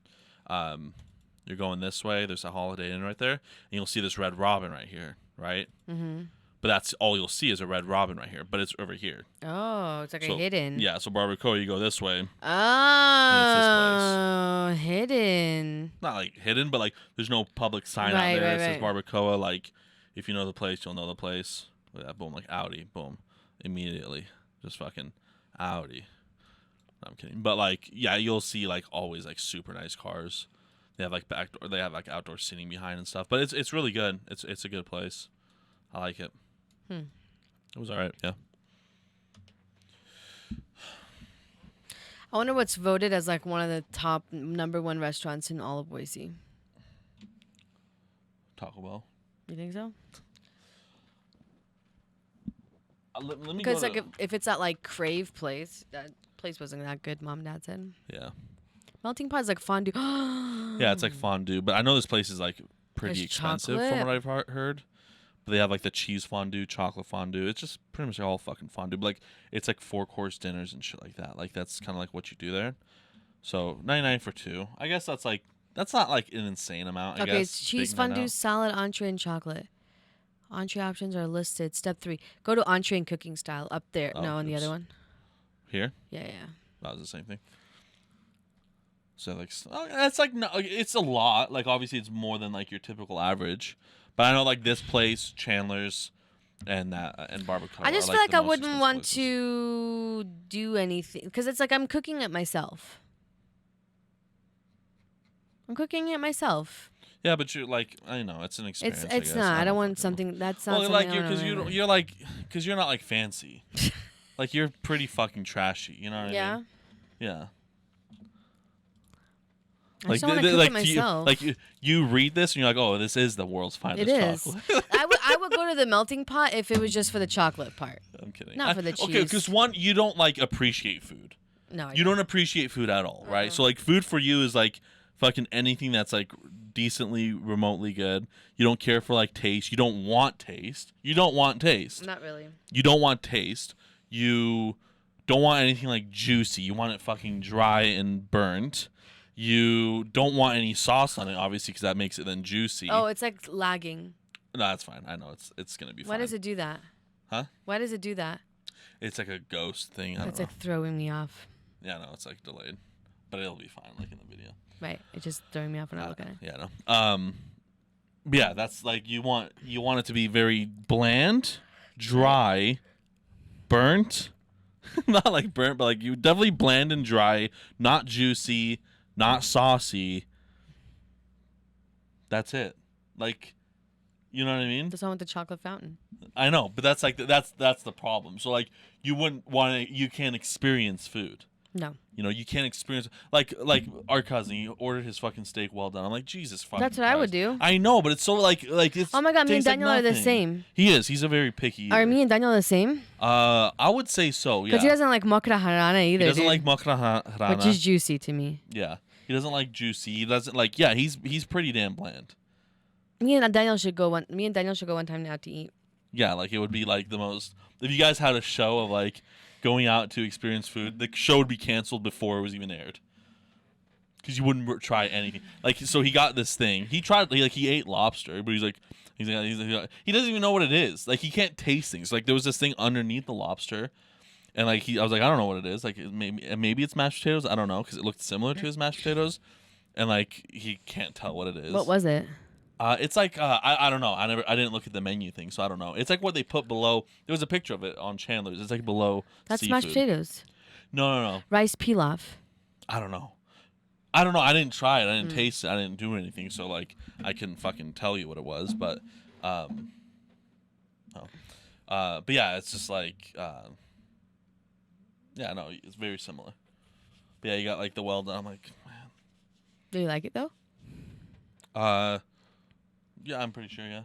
you're going this way. There's a Holiday Inn right there, and you'll see this Red Robin right here, right? Mm-hmm. But that's all you'll see is a Red Robin right here, but it's over here. Oh, it's like So, a hidden. Yeah, so Barbacoa, you go this way. Oh, hidden. Not like hidden, but like there's no public sign out Right, there right, that says right. Barbacoa. Like if you know the place, you'll know the place. Yeah, boom, like Audi, boom, immediately, just fucking Audi. No, I'm kidding, but like yeah, you'll see like always like super nice cars. They have like backdoor, they have like outdoor seating behind and stuff. But it's really good. It's a good place. I like it. It was alright, yeah. I wonder what's voted as like one of the top #1 restaurants in all of Boise. Taco Bell. You think so? Let me Because go like to, if it's that like Crave place, that place wasn't that good. Mom and Dad said. yeah. Melting pot is like fondue. Yeah, it's like fondue, but I know this place is like pretty There's expensive from what I've heard. But they have like the cheese fondue, chocolate fondue. It's just pretty much all fucking fondue. But like it's like 4-course dinners and shit like that. Like that's kind of like what you do there. So 99 for 2. I guess that's not like an insane amount. I Okay, guess it's cheese big night fondue, out. salad, entree, and chocolate. Entree options are listed. Step 3: go to entree and cooking style up there. Oh, No, on the oops. other one. Here. Yeah. That was the same thing. So like it's like no, it's a lot. Like obviously it's more than like your typical average. But I know like this place, Chandler's, and Barbacoa. I just are, feel like the I most wouldn't expensive want places. to do anything because it's like I'm cooking it myself. Yeah, but you're like I know it's an experience. I It's guess. not. I don't want fucking know. something that's not. Well, something like I you wanna because remember. you're not like fancy. Like you're pretty fucking trashy. You know what I Yeah. mean? Yeah. I just want to cook it myself. You read this and you're like, oh, this is the world's finest It is. chocolate. I would go to the melting pot if it was just for the chocolate part. I'm kidding. Not for the Okay, cheese. because one, you don't like appreciate food. No, I You don't appreciate food at all, right? Uh-uh. So like food for you is like fucking anything that's like decently remotely good. You don't care for like taste. You don't want taste. You don't want taste. Not really. You don't want taste. You don't want anything like juicy. You want it fucking dry and burnt. You don't want any sauce on it, obviously, because that makes it then juicy. Oh, it's like lagging. No, that's fine. I know it's gonna be fine. Why does it do that? Huh? Why does it do that? It's like a ghost thing. I don't It's know. like throwing me off. Yeah, no, it's like delayed, but it'll be fine, like in the video. Right. It's just throwing me off when I look at it. Yeah, no. But yeah, that's like you want it to be very bland, dry, burnt. Not like burnt, but like you definitely bland and dry, not juicy, not saucy. That's it. Like, you know what I mean? That's one with the chocolate fountain. I know, but that's like that's the problem. So like you wouldn't want to. You can't experience food. No. You know, you can't experience like our cousin. He ordered his fucking steak well done. I'm like, Jesus fucking. That's what I would Christ. do. I know, but it's so like it's. Oh my God, me and tastes like Daniel are the nothing. same. He is. He's a very picky eater. Are me and Daniel the same? I would say so. Yeah. Because he doesn't like mokra harana either. He doesn't dude, like makrahana. which is juicy to me. Yeah. He doesn't like juicy. He doesn't like. Yeah. He's pretty damn bland. Me and Daniel should go one time out to eat. Yeah. Like it would be like the most. If you guys had a show of like going out to experience food, the show would be canceled before it was even aired. Because you wouldn't try anything. Like, so he got this thing. He tried, he ate lobster, but he's like, he doesn't even know what it is. Like, he can't taste things. Like, there was this thing underneath the lobster, and like I was like, I don't know what it is. Like, maybe it's mashed potatoes. I don't know, because it looked similar to his mashed potatoes, and like he can't tell what it is. What was it? It's like I don't know. I didn't look at the menu thing, so I don't know. It's like what they put below. There was a picture of it on Chandler's. It's like below That's seafood. mashed potatoes. No. Rice pilaf. I don't know. I didn't try it. I didn't taste it. I didn't do anything. So like I couldn't fucking tell you what it was. But but yeah, it's just like yeah, no, it's very similar. But yeah, you got like the well done. I'm like, man. Do you like it though? Yeah, I'm pretty sure. Yeah.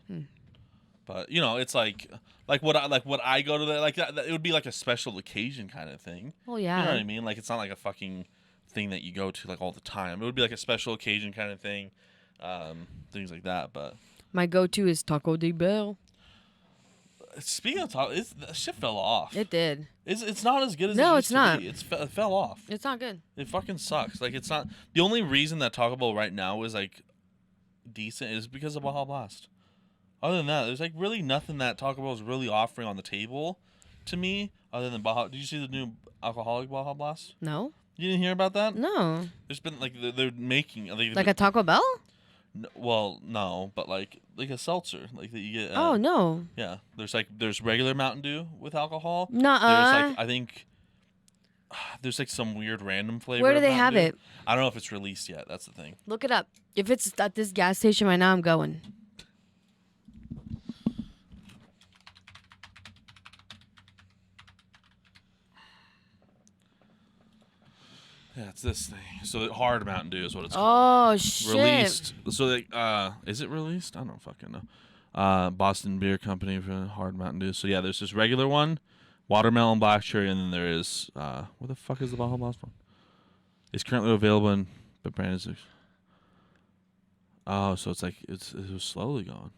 But you know, it's like what I go to that it would be like a special occasion kind of thing. Well, yeah. You know what I mean? Like it's not like a fucking thing that you go to like all the time. It would be like a special occasion kind of thing, things like that. But my go-to is Taco de Bell. speaking of taco, that shit fell off. It did. It's not as good as no, it it's used not. to be. It fell off. It's not good. It fucking sucks. Like it's not the only reason that Taco Bell right now is like decent is because of Baja Blast. Other than that, there's like really nothing that Taco Bell is really offering on the table to me other than Baja. Did you see the new alcoholic Baja Blast? No. You didn't hear about that? No. There's been like they're making like a Taco Bell? Well, no, but like a seltzer, like that you get. Oh no. Yeah, there's regular Mountain Dew with alcohol. Nuh-uh. There's like I think there's like some weird random flavor. Where do of they Mountain have Dew. it? I don't know if it's released yet. That's the thing. Look it up. If it's at this gas station right now, I'm going. Yeah, it's this thing. So the hard Mountain Dew is what it's called. Oh shit. Released. So is it released? I don't fucking know. Boston Beer Company for hard Mountain Dew. So yeah, there's this regular one, watermelon, black cherry, and then there is what the fuck is the Baja Blast one? It's currently available in the brand is. Oh, so it's like it was slowly gone.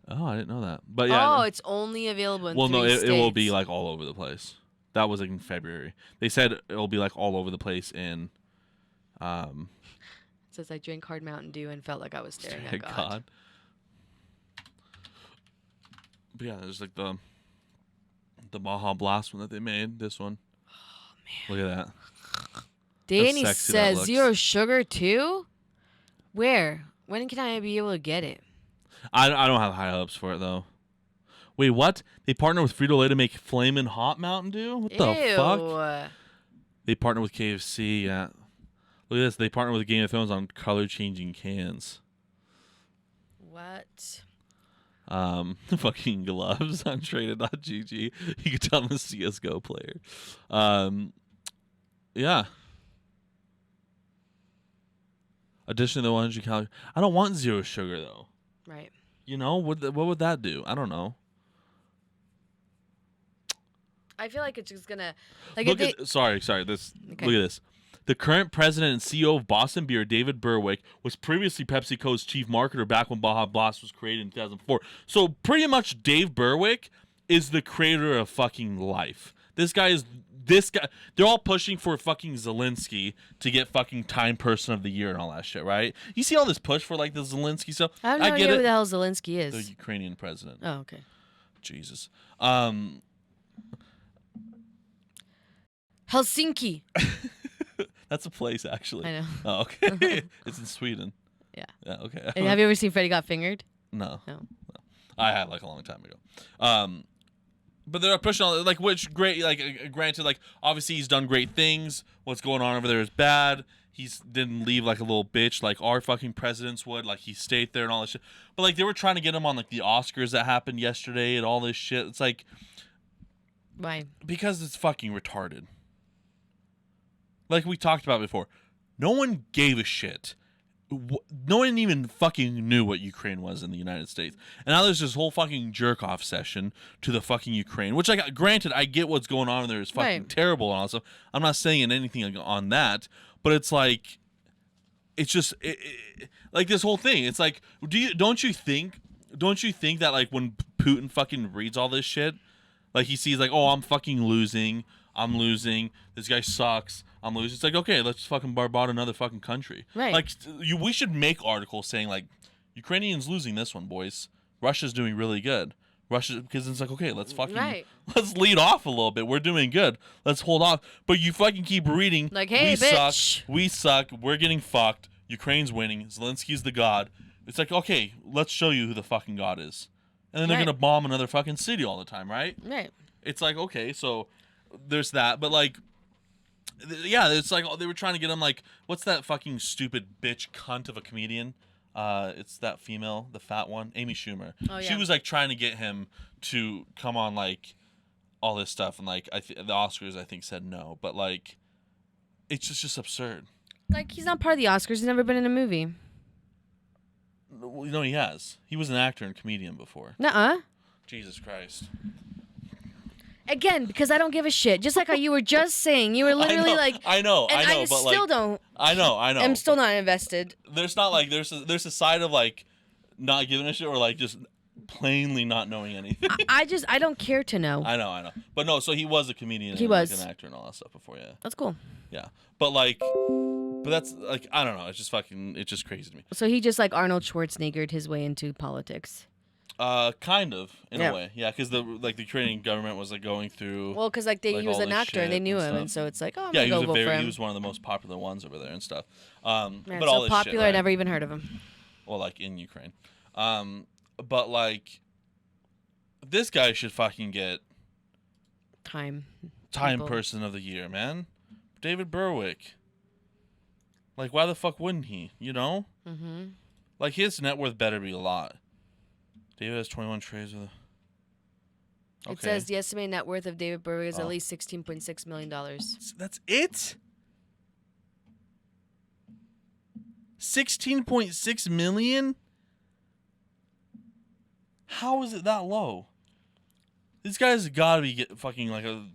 Oh, I didn't know that. But yeah. Oh, it's only available in well, no, states. it will be like all over the place. That was like in February. They said it'll be like all over the place in. It says I drank hard Mountain Dew and felt like I was staring at God. But yeah, there's like the Baja Blast one that they made. This one. Oh man! Look at that. Danny says 0 sugar too. Where? When can I be able to get it? I don't have high hopes for it though. Wait, what? They partner with Frito-Lay to make Flamin' Hot Mountain Dew? What the fuck? They partner with KFC. Yeah. Look at this. They partner with Game of Thrones on color-changing cans. What? Fucking gloves on traded.gg. You can tell I'm a CSGO player. Yeah. Additionally, the 100 calories. I don't want 0 sugar, though. Right. You know, what would that do? I don't know. I feel like it's just gonna like. Sorry. Look at this. The current president and CEO of Boston Beer, David Burwick, was previously PepsiCo's chief marketer back when Baja Blast was created in 2004. So pretty much, Dave Burwick is the creator of fucking life. This guy. They're all pushing for fucking Zelensky to get fucking Time Person of the Year and all that shit, right? You see all this push for like the Zelensky stuff. I have no idea who the hell Zelensky is. The Ukrainian president. Oh, okay. Jesus. Helsinki. That's a place, actually. I know. Oh, okay. It's in Sweden. Yeah. Yeah, okay. And have you ever seen Freddie Got Fingered? No. No. I had like a long time ago. But they're pushing on like which great like granted like obviously he's done great things. What's going on over there is bad. He's didn't leave like a little bitch like our fucking presidents would. Like he stayed there and all this shit. But like they were trying to get him on like the Oscars that happened yesterday and all this shit. It's like why? Because it's fucking retarded. Like we talked about before, no one gave a shit. No one even fucking knew what Ukraine was in the United States. And now there's this whole fucking jerk-off session to the fucking Ukraine, which, granted, I get what's going on there is fucking terrible and all that stuff. I'm not saying anything on that, but it's like, it's just, like this whole thing. It's like, don't you think that, like, when Putin fucking reads all this shit, like, he sees, like, oh, I'm fucking losing. I'm losing. This guy sucks. I'm losing. It's like, okay, let's fucking barbot another fucking country. Right. Like, we should make articles saying, like, Ukrainians losing this one, boys. Russia's doing really good. Because it's like, okay, let's fucking, let's lead off a little bit. We're doing good. Let's hold off. But you fucking keep reading. Like, hey, we bitch. suck. We suck. We're getting fucked. Ukraine's winning. Zelensky's the god. It's like, okay, let's show you who the fucking god is, and then they're Right. gonna bomb another fucking city all the time, right? Right. It's like, okay, so there's that, but like, yeah, it's like they were trying to get him like, what's that fucking stupid bitch cunt of a comedian? It's that female, the fat one, Amy Schumer. Oh, yeah. She was like trying to get him to come on like all this stuff, and like the Oscars I think said no, but like it's just absurd. Like, he's not part of the Oscars. He's never been in a movie. Well, you know he has. He was an actor and comedian before. Nuh-uh. Jesus Christ. Again, because I don't give a shit. Just like how you were just saying. You were literally like... I know, and I but still like, don't. I know. I'm still not invested. There's not like there's a side of like not giving a shit or like just plainly not knowing anything. I don't care to know. I know. But no, so he was a comedian He and was. like an actor and all that stuff before, yeah. That's cool. Yeah. But that's like, I don't know, it's just crazy to me. So he just like Arnold Schwarzeneggered his way into politics. Kind of in Yeah. a way. Yeah, cuz the Ukrainian government was like going through Well, because like he was all an this actor and they shit knew and him, stuff. and so it's like, oh, I'm Yeah, gonna go vote for him. he was one of the most popular ones over there and stuff. Man, but so all this popular, shit, I right? never even heard of him. Well, like in Ukraine. But like this guy should fucking get Time Time People. Person of the Year, man. David Berwick. Like, why the fuck wouldn't he? You know? Mm-hmm. Like, his net worth better be a lot. David has 21 trades with. Okay. It says the estimated net worth of David Burr is Oh. at least $16.6 million. That's it? 16.6 million? How is it that low? This guy's gotta be fucking like a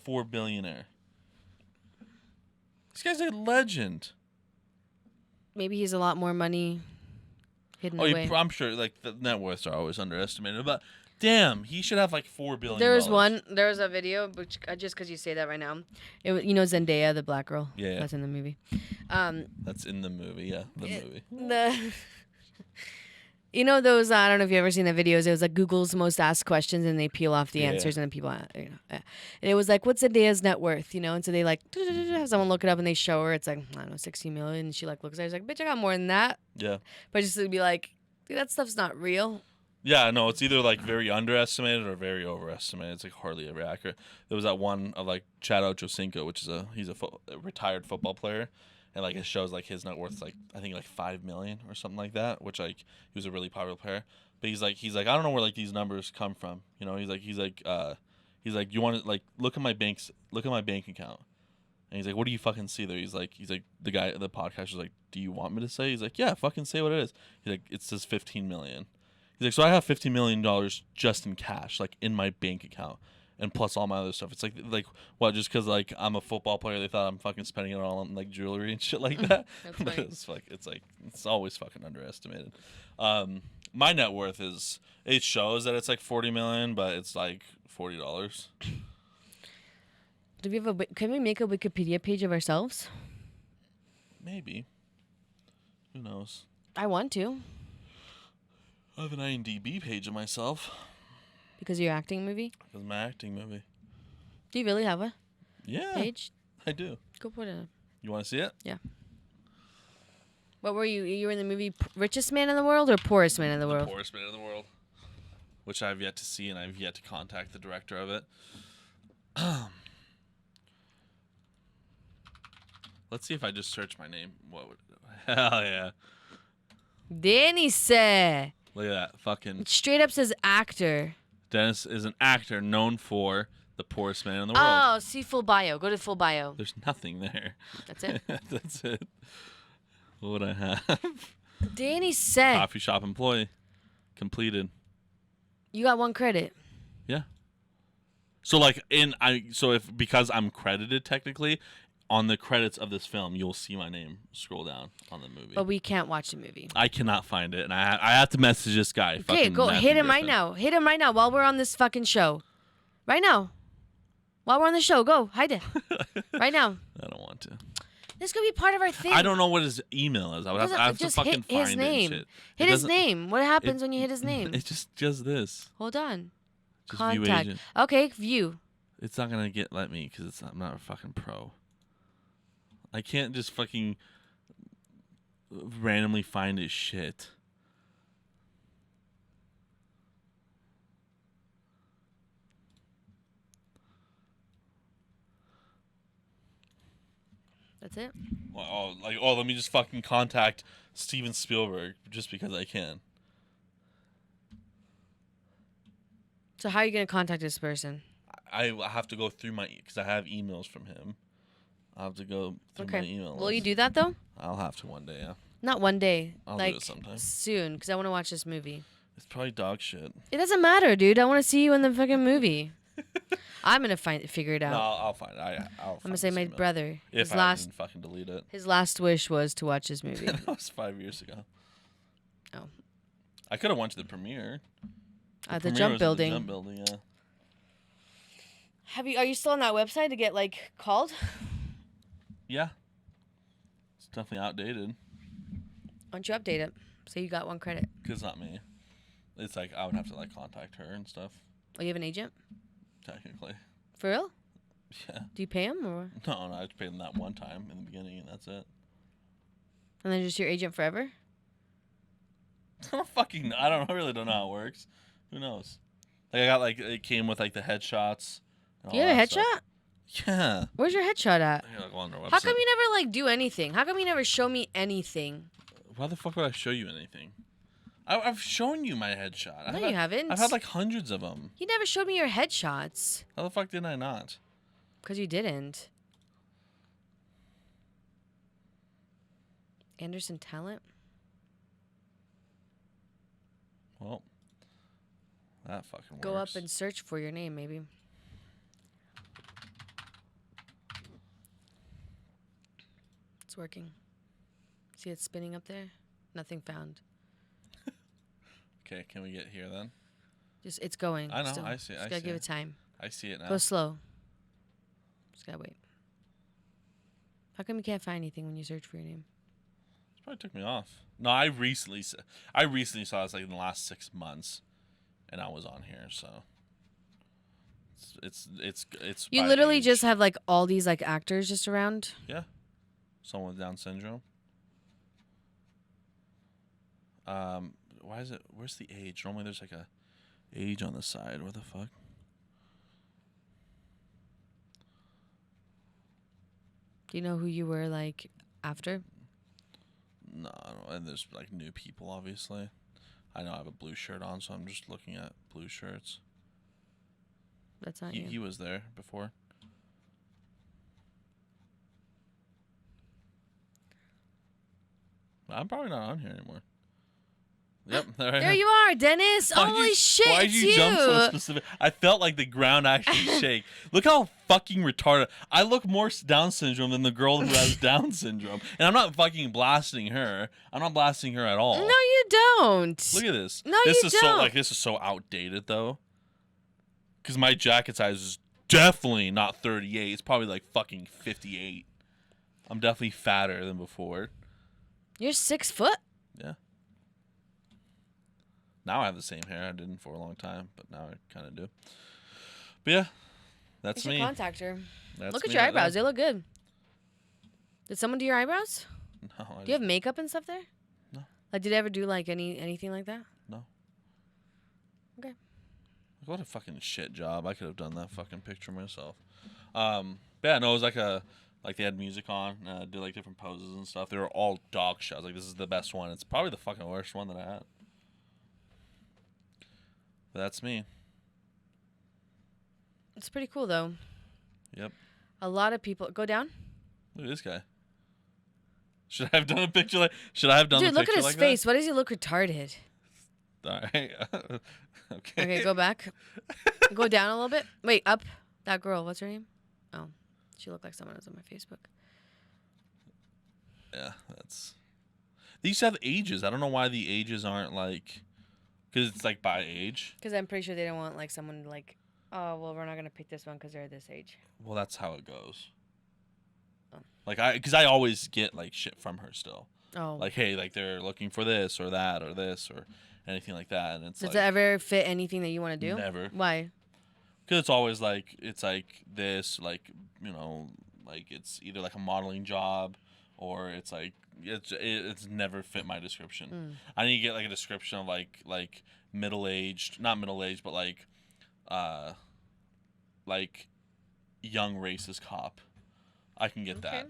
$4 billionaire. This guy's a legend. Maybe he's a lot more money hidden Oh, away. I'm sure like the net worths are always underestimated, but damn, he should have like $4 billion. There was a video, which just because you say that right now, you know Zendaya, the black girl. Yeah. That's in the movie. That's in the movie, yeah, movie. You know those? I don't know if you've ever seen the videos. It was like Google's most asked questions, and they peel off the Yeah. answers, and then people, and it was like, "What's Zendaya's net worth?" You know, and so they like have someone look it up, and they show her. It's like, I don't know, 16 million. And she like looks at it, she's like, "Bitch, I got more than that." Yeah. But just to be like, dude, that stuff's not real. Yeah, no, it's either like very underestimated or very overestimated. It's like hardly ever accurate. There was that one of like Chad Ochocinco, which is a retired football player, and like it shows like his net worth like I think like 5 million or something like that, which like he was a really popular player. But he's like I don't know where like these numbers come from. You know, he's like you want to like look at my bank account. And he's like, what do you fucking see there? He's like the guy the podcast was like, do you want me to say? He's like, yeah, fucking say what it is. He's like, it says 15 million. He's like, so I have $15 million just in cash, like in my bank account, and plus all my other stuff. It's like what? Just because like I'm a football player, they thought I'm fucking spending it all on like jewelry and shit like that. That's But funny. it's always fucking underestimated. My net worth it shows that it's like 40 million, but it's like $40. Do we have can we make a Wikipedia page of ourselves? Maybe. Who knows? I want to. I have an IMDb page of myself. Because of your acting movie? Because my acting movie. Do you really have a Yeah, page? I do. Go put it up. You want to see it? What were you? You were in the movie Richest Man in the World or Poorest Man in the The World? Poorest Man in the World. Which I've yet to see, and I've yet to contact the director of it. Let's see if I just search my name. What would... Hell yeah. Dennis. Look at that. Fucking... It straight up says actor. Dennis is an actor known for The Poorest Man in the World. Oh, see full bio. Go to full bio. There's nothing there. That's it. That's it. What would I have? Danny said Coffee shop employee. Completed. you got one credit. Yeah. So because I'm credited technically on the credits of this film, you'll see my name scroll down on the movie. But we can't watch the movie. I cannot find it, and I have to message this guy. Okay, fucking go Matthew hit him right Griffin. now. Hit him right now while we're on this fucking show. Right now. While we're on the show, go. Hide it. Right now. I don't want to. This could be part of our thing. I don't know what his email is. I have to Just fucking hit his find name. it. And shit. Hit It his doesn't- name. What happens when you hit his name? It's just this. Hold on. Just view Contact. agent. Okay, view. It's not gonna let me because I'm not a fucking pro. I can't just fucking randomly find his shit. That's it. Well, let me just fucking contact Steven Spielberg just because I can. So how are you gonna contact this person? I have to go through because I have emails from him. I have to go through my email Will list. you do that though? I'll have to one day, yeah. Not one day. I'll like do it sometime. soon, because I want to watch this movie. It's probably dog shit. It doesn't matter, dude. I want to see you in the fucking movie. I'm gonna figure it out. No, I'll find it. I'm gonna say my brother. If I didn't fucking delete it. His last wish was to watch this movie. That was 5 years ago. Oh. I could have went to the premiere. At the Jump Building. The Jump Building, yeah. Are you still on that website to get like called? Yeah. It's definitely outdated. Why don't you update it? Say you got 1 credit. Cause it's not me. It's like I would have to like contact her and stuff. Oh, you have an agent? Technically. For real? Yeah. Do you pay him or? No, I just paid them that one time in the beginning and that's it. And then just your agent forever? I really don't know how it works. Who knows? Like I got it came with like the headshots. You have a headshot? Yeah. Where's your headshot at? On their website. How come you never like do anything? How come you never show me anything? Why the fuck would I show you anything? I've shown you my headshot. No, you haven't. I've had like hundreds of them. You never showed me your headshots. How the fuck did I not? Because you didn't. Anderson Talent? Well, that fucking works. Go up and search for your name, maybe. It's working. See it spinning up there? Nothing found. Okay, can we get here then? It's going. I know, still. I see it. Just gotta give it time. I see it now. Go slow. Just gotta wait. How come you can't find anything when you search for your name? It probably took me off. No, I recently saw this like in the last 6 months, and I was on here, so it's. You by literally age. just have like all these like actors just around. Yeah, someone with Down syndrome. Why is it? Where's the age? Normally there's like a age on the side. What the fuck? Do you know who you were like after? No, and there's like new people, obviously. I know I have a blue shirt on, so I'm just looking at blue shirts. That's not you. He was there before. I'm probably not on here anymore. Yep, there you are, Dennis. Holy shit, why'd you jump so specific? I felt like the ground actually shake. Look how fucking retarded. I look more Down syndrome than the girl who has Down syndrome. And I'm not fucking blasting her. I'm not blasting her at all. No, you don't. Look at this. No, this you is don't. This is so outdated, though. Because my jacket size is definitely not 38. It's probably like fucking 58. I'm definitely fatter than before. You're 6 foot? Yeah. Now I have the same hair. I didn't for a long time, but now I kind of do. But yeah, that's me. Contact her. That's look at me your right eyebrows. there. They look good. Did someone do your eyebrows? No. Do you have makeup and stuff there? No. Like, did they ever do like anything like that? No. Okay. What a fucking shit job. I could have done that fucking picture myself. But yeah, no, it was like they had music on, did like different poses and stuff. They were all dog shit. I was like, this is the best one. It's probably the fucking worst one that I had. But that's me. It's pretty cool though. Yep. A lot of people go down. Look at this guy. Should I have done a picture like? Should I have done? Dude, the look at picture his like face. Why does he look retarded? That? All right. Okay. Okay, go back. Go down a little bit. Wait, up. That girl. What's her name? Oh, she looked like someone who's on my Facebook. Yeah, that's. They used to have ages. I don't know why the ages aren't like, because it's like by age. Because I'm pretty sure they don't want like someone like, oh well, we're not gonna pick this one because they're this age. Well, that's how it goes. Oh. Like because I always get like shit from her still. Oh. Like, hey, like they're looking for this or that or this or anything like that, and it's Does like, it ever fit anything that you want to do? Never. Why? Because it's always like this, like, you know, like it's either like a modeling job or it's like it's never fit my description. I need to get like a description of like middle-aged, not middle-aged, but like young racist cop. I can get that.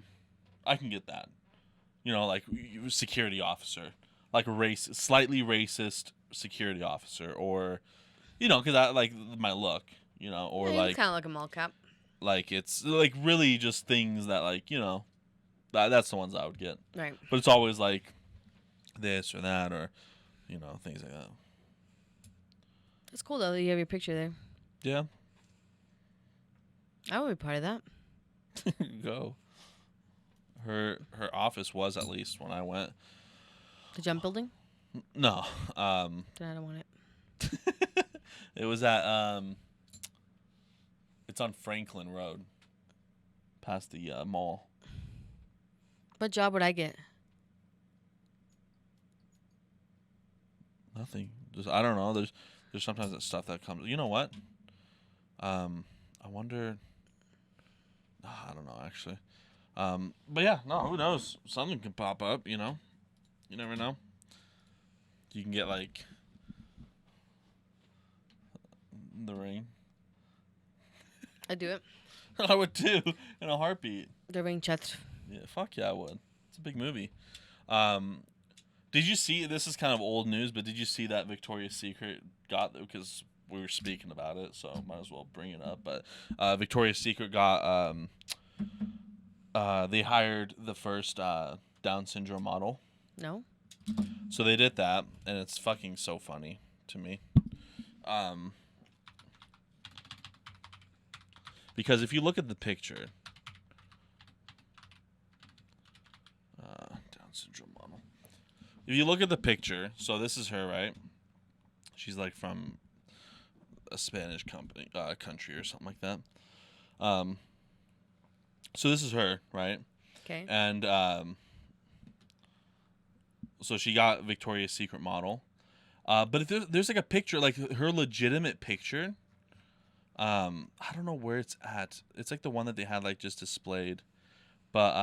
I can get that. You know, like security officer, like slightly racist security officer, or, you know, because I like my look, you know, or Yeah, like kind of like a mall cop. like it's like really just things that like, you know, that's the ones I would get. Right. But it's always like this or that, or, you know, things like that. That's cool though that you have your picture there. Yeah. I would be part of that. Go. Her office was, at least when I went. The jump building? No. Then I don't want it. It was at it's on Franklin Road, past the mall. What job would I get? Nothing. Just, I don't know. There's sometimes that stuff that comes. You know what? I wonder. I don't know, actually. But yeah, no, who knows? Something can pop up, you know? You never know. You can get, like, The Ring. I'd do it. I would too, in a heartbeat. The Ring Chat. Yeah, fuck yeah, I would. It's a big movie. Did you see, this is kind of old news, but did you see that Victoria's Secret got, because we were speaking about it, so might as well bring it up, but Victoria's Secret got, they hired the first Down syndrome model. No? So they did that, and it's fucking so funny to me. Because if you look at the picture, Down syndrome model. If you look at the picture, so this is her, right? She's like from a Spanish country or something like that. So this is her, right? Okay. And so she got Victoria's Secret model. But if there's like a picture, like her legitimate picture. I don't know where it's at. It's like the one that they had like just displayed. But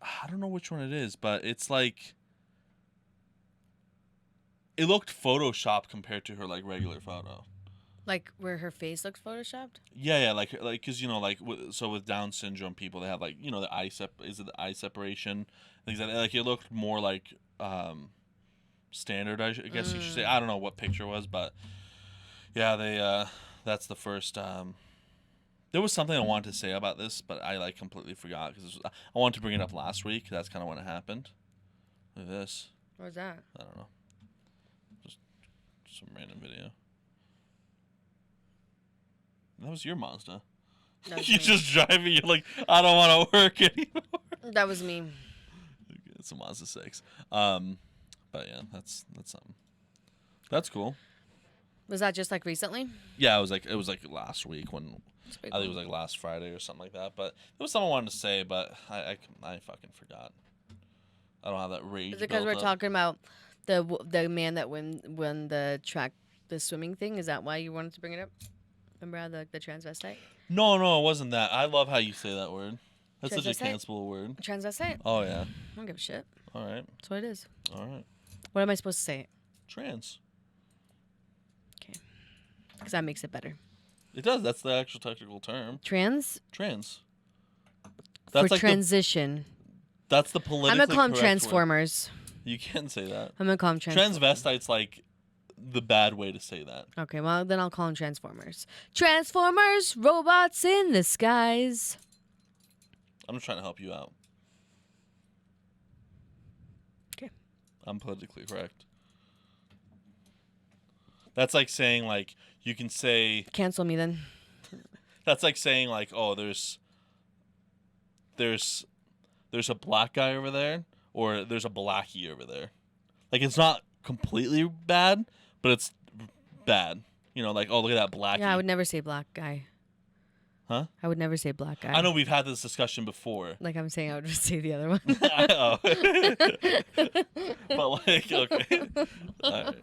I don't know which one it is, but it's like it looked photoshopped compared to her like regular photo. Like where her face looks photoshopped? Yeah, like because, you know, like so with Down syndrome people, they have like, you know, the eye separation, things like that. Like it looked more like standard, I guess you should say. I don't know what picture was, but yeah, they that's the first. There was something I wanted to say about this, but I like completely forgot because I wanted to bring it up last week. That's kind of when it happened. Look at this. What was that? I don't know. Just some random video. That was your Mazda. That was You're me. just driving. You're like, I don't want to work anymore. That was me. It's a Mazda 6. But yeah, that's something. That's cool. Was that just like recently? Yeah, it was like last week when That's I pretty think it cool. was like last Friday or something like that. But it was something I wanted to say, but I fucking forgot. I don't have that rage. Is it because we're talking about the man that won the swimming thing? Is that why you wanted to bring it up? Remember how the transvestite? No, it wasn't that. I love how you say that word. That's such a Transvestite? cancelable word. Transvestite? Oh yeah. I don't give a shit. All right. That's what it is. All right. What am I supposed to say? Trans. Okay. Because that makes it better. It does. That's the actual technical term. Trans? Trans. For That's like transition. that's the politically I'm going to call them correct word. transformers. You can say that. I'm going to call them transformers. Transvestite's like the bad way to say that. Okay, well, then I'll call them transformers. Transformers, robots in the skies. I'm just trying to help you out. Okay. I'm politically correct. That's like saying, like, you can say... Cancel me then. That's like saying, like, oh, there's a black guy over there, or there's a blackie over there. Like, it's not completely bad, but it's bad. You know, like, oh, look at that blackie. Yeah, I would never say black guy. Huh? I would never say black guy. I know we've had this discussion before. Like I'm saying, I would just say the other one. But like, okay. Alright.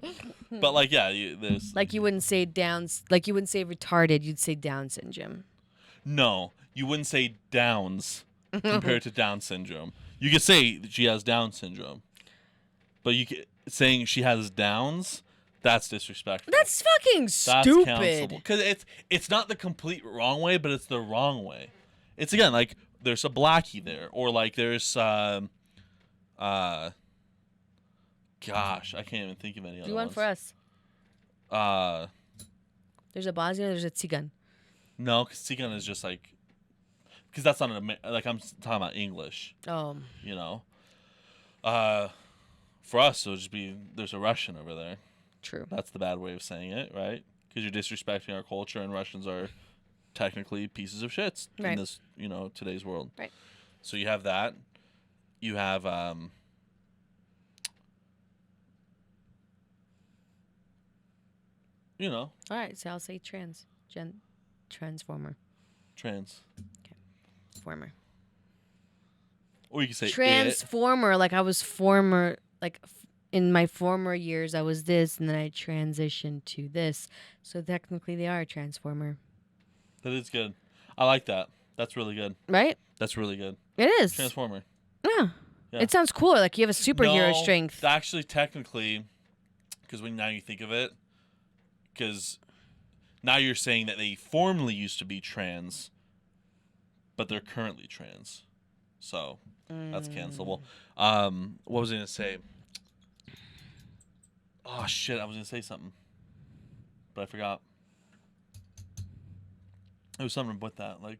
But like, yeah, there's Like you wouldn't say Downs. Like you wouldn't say retarded. You'd say Down syndrome. no, you wouldn't say Downs compared to Down syndrome. You could say she has Down syndrome, but saying she has Downs, that's disrespectful. That's fucking That's stupid. cancelable because it's not the complete wrong way, but it's the wrong way. it's again like there's a blackie there, or like there's gosh, I can't even think of any other Do one ones. for us. There's a Bosnian, there's a Tsigan. No, because Tsigan is just like, because that's not like I'm talking about English. Oh. You know. For us, it'll just be there's a Russian over there. True. That's the bad way of saying it, right? Because you're disrespecting our culture, and Russians are technically pieces of shits in this, today's world. Right. So you have that. You have All right, so I'll say transformer. Trans. Okay. Former. Or you can say transformer. Like I was former. Like in my former years, I was this, and then I transitioned to this. So technically, they are a transformer. That is good. I like that. That's really good. Right? That's really good. It is. Transformer. Yeah. It sounds cooler. Like you have a superhero strength. Actually, technically, because now you think of it, because now you're saying that they formerly used to be trans, but they're currently trans. So that's cancelable. What was I going to say? Oh, shit. I was going to say something, but I forgot. It was something with that. Like,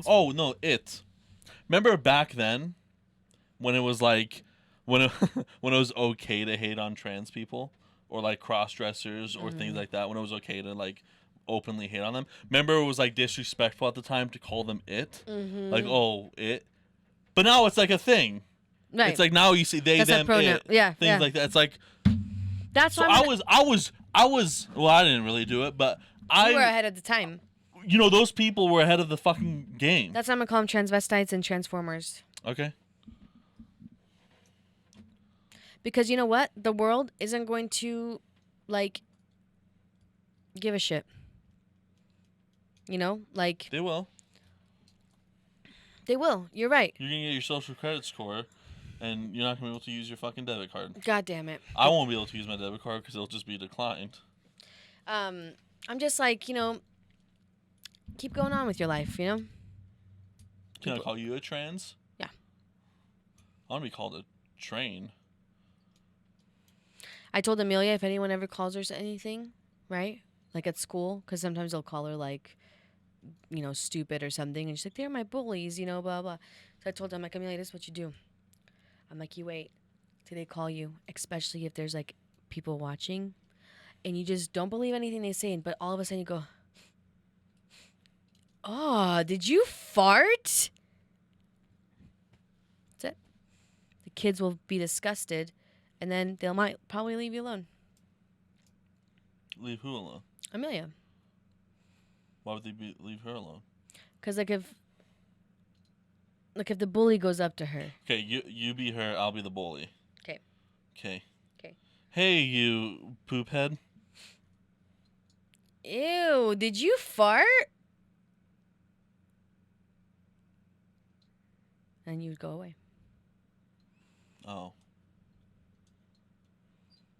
oh, no, it. Remember back then when it was like, when it was okay to hate on trans people or like cross-dressers or things like that, when it was okay to like openly hate on them? Remember it was like disrespectful at the time to call them it? Like, oh, it. But now it's like a thing. Right. It's like now you see they, them, it. Yeah. Things like that. It's like. That's so why I was. Well, I didn't really do it, but you were ahead of the time. Those people were ahead of the fucking game. That's why I'm gonna call them transvestites and transformers. Okay. Because you know what? The world isn't going to, like, give a shit. Like. They will. They will. You're right. You're going to get your social credit score, and you're not going to be able to use your fucking debit card. God damn it. I won't be able to use my debit card because it'll just be declined. I'm just like, keep going on with your life, Can I call you a trans? Yeah. I want to be called a train. I told Amelia if anyone ever calls her anything, right? Like at school, because sometimes they'll call her like, stupid or something. And she's like, they're my bullies, blah, blah. So I told her, I'm like, Amelia, this is what you do. I'm like, you wait till they call you, especially if there's like people watching. And you just don't believe anything they say. But all of a sudden you go, oh, did you fart? That's it. The kids will be disgusted. And then they might probably leave you alone. Leave who alone? Amelia. Why would they leave her alone? Because if the bully goes up to her. Okay, you be her, I'll be the bully. Okay. Okay. Okay. Hey, you poop head. Ew, did you fart? And you would go away. Oh.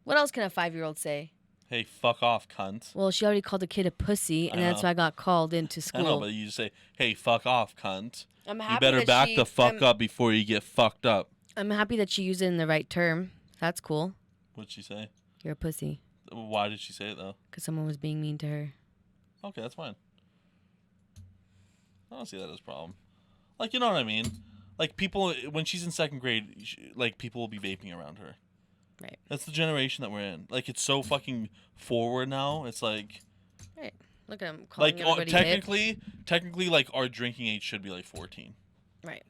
What else can a 5-year-old say? Hey, fuck off, cunt. Well, she already called a kid a pussy, and that's why I got called into school. I know, but you just say, hey, fuck off, cunt. I'm happy you better that back the fuck up before you get fucked up. I'm happy that she used it in the right term. That's cool. What'd she say? You're a pussy. Why did she say it, though? Because someone was being mean to her. Okay, that's fine. I don't see that as a problem. Like, you know what I mean? Like, people, when she's in second grade, people will be vaping around her. Right. That's the generation that we're in. Like, it's so fucking forward now. It's like... Right. Look at him calling everybody technically, like, our drinking age should be, like, 14. Right.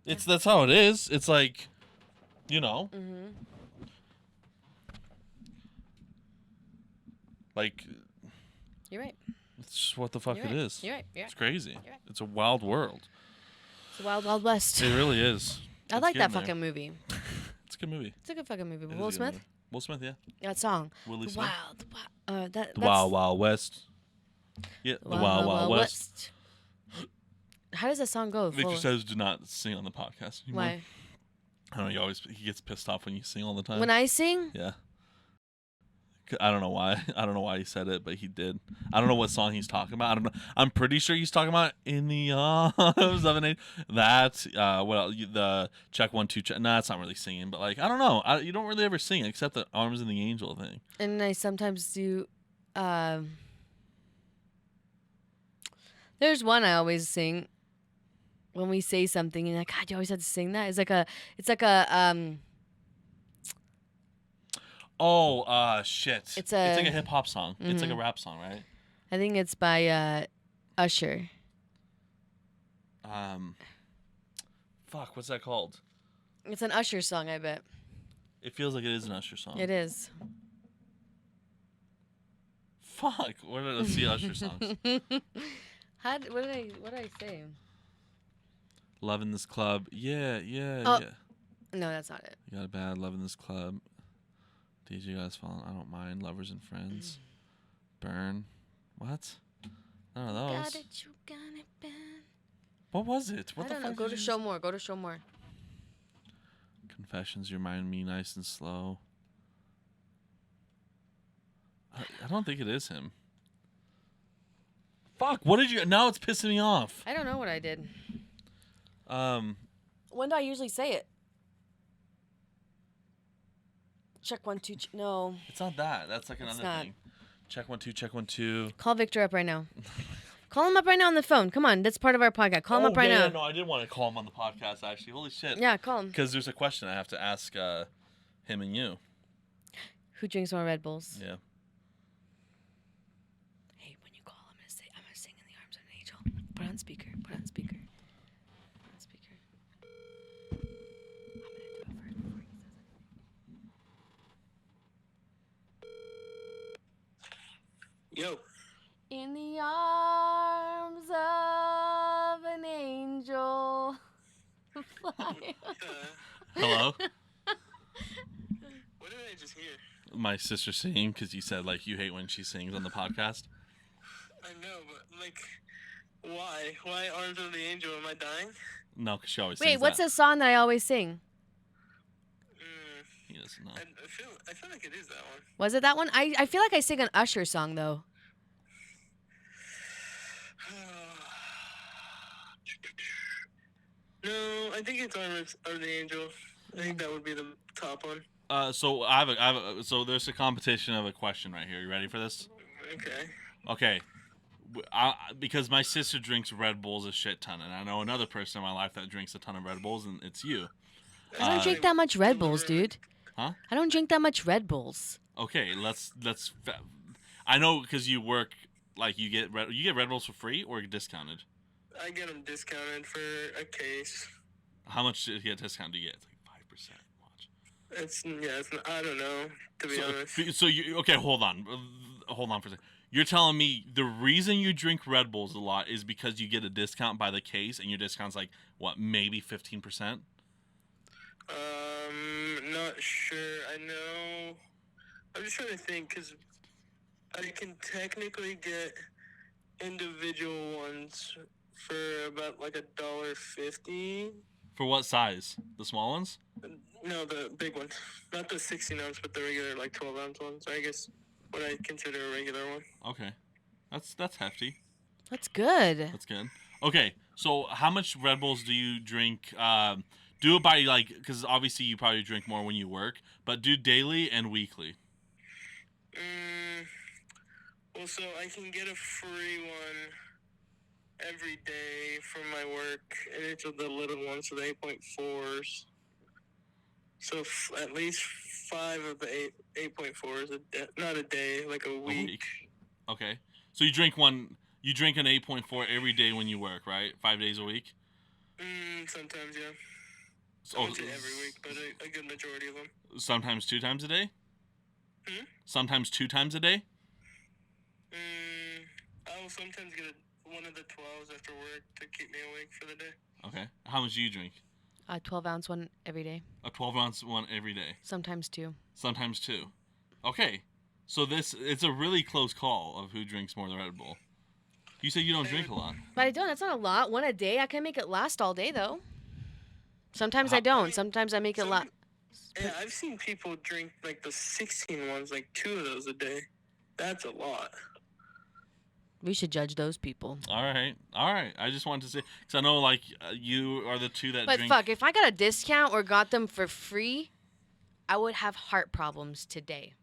That's how it is. It's like, Mm-hmm. Like... You're right. It's what the fuck it is. You're right. It's crazy. You're right. It's a wild world. It's a wild, wild west. It really is. I like that fucking movie. It's a good movie. It's a good fucking movie. Will Smith? Will Smith, yeah. That song. Willie Smith. The Wild Wild West. Yeah, the Wild Wild West. How does that song go? Victor says do not sing on the podcast anymore. Why? I don't know, he gets pissed off when you sing all the time. When I sing? Yeah. I don't know why. I don't know why he said it, but he did. I don't know what song he's talking about. I don't know. I'm pretty sure he's talking about "In the Arms of an Angel." That what else? The check 1 2 check. Nah, it's not really singing, but like I don't know. You don't really ever sing except the "Arms and the Angel" thing. And I sometimes do. There's one I always sing when we say something, and like, God, you always have to sing that. It's like a. Oh, shit. It's like a a hip hop song. It's like a rap song, right? I think it's by Usher. Fuck, what's that called? It's an Usher song, I bet. It feels like it is an Usher song. It is. Fuck, where did I see Usher songs? What did I say? Love in this club. Yeah. No, that's not it. You got a bad love in this club. DJ guys falling. I don't mind. Lovers and friends. Burn. What? None of those. You got it bad. What was it? What I the don't fuck? know. Go to show more. Go to show more. Confessions. You remind me nice and slow. I don't think it is him. Fuck. What did you? Now it's pissing me off. I don't know what I did. When do I usually say it? Check 1 2. No. It's not that. That's like another thing. Check 1 2. Check 1 2. Call Victor up right now. Call him up right now on the phone. Come on, that's part of our podcast. Call him up right now. Yeah, no, I did want to call him on the podcast, actually. Holy shit. Yeah, call him. Because there's a question I have to ask him and you. Who drinks more Red Bulls? Yeah. Hey, when you call, I'm gonna sing "In the Arms of an Angel." Put on speaker. Put on speaker. Put on speaker. I'm gonna do it first before he says it. Yo. In the arms of an angel. Fly. Hello? What did I just hear? My sister singing, because you said, like, you hate when she sings on the podcast. I know, but, like, why? Why Arms of the Angel? Am I dying? No, because she always sings Wait, what's that. the song that I always sing? He doesn't know. I feel like it is that one. Was it that one? I feel like I sing an Usher song, though. No, I think it's Arms of the Angel. I think that would be the top one. So so there's a competition of a question right here. You ready for this? Okay. Okay. Because my sister drinks Red Bulls a shit ton, and I know another person in my life that drinks a ton of Red Bulls, and it's you. I don't drink that much Red Bulls, dude. Huh? I don't drink that much Red Bulls. Okay, I know because you work, like you get Red Bulls for free or discounted. I get them discounted for a case. How much do you get discounted? Do you get? It's like 5%. Watch. I don't know, to be honest. So okay, hold on for a second. You're telling me the reason you drink Red Bulls a lot is because you get a discount by the case, and your discount's like what, maybe 15%? Not sure. I know. I'm just trying to think, because I can technically get individual ones for about like $1.50. For what size? The small ones? No, the big ones. Not the 16 ounce, but the regular like 12 ounce ones. I guess what I consider a regular one. Okay, that's hefty. That's good. That's good. Okay, so how much Red Bulls do you drink? Do it by like, because obviously you probably drink more when you work, but do daily and weekly. Well, so I can get a free one every day from my work, and it's the little ones, so the 8.4s. So at least 5 of the 8.4s, not a day, like a week. Okay. So you drink an 8.4 every day when you work, right? 5 days a week? Sometimes, yeah. So, I wouldn't say every week, but a good majority of them. Sometimes 2 times a day? Sometimes 2 times a day? I will sometimes get one of the 12s after work to keep me awake for the day. Okay. How much do you drink? A 12-ounce one every day. A 12-ounce one every day. Sometimes 2. Sometimes 2. Okay. So it's a really close call of who drinks more than Red Bull. You say you don't drink a lot. But I don't. That's not a lot. One a day. I can make it last all day, though. Sometimes I don't. Sometimes I make it last. Yeah, I've seen people drink like the 16 ones, like 2 of those a day. That's a lot. We should judge those people. All right. I just wanted to say, because I know, like, you are the two that But drink. fuck, if I got a discount or got them for free, I would have heart problems today.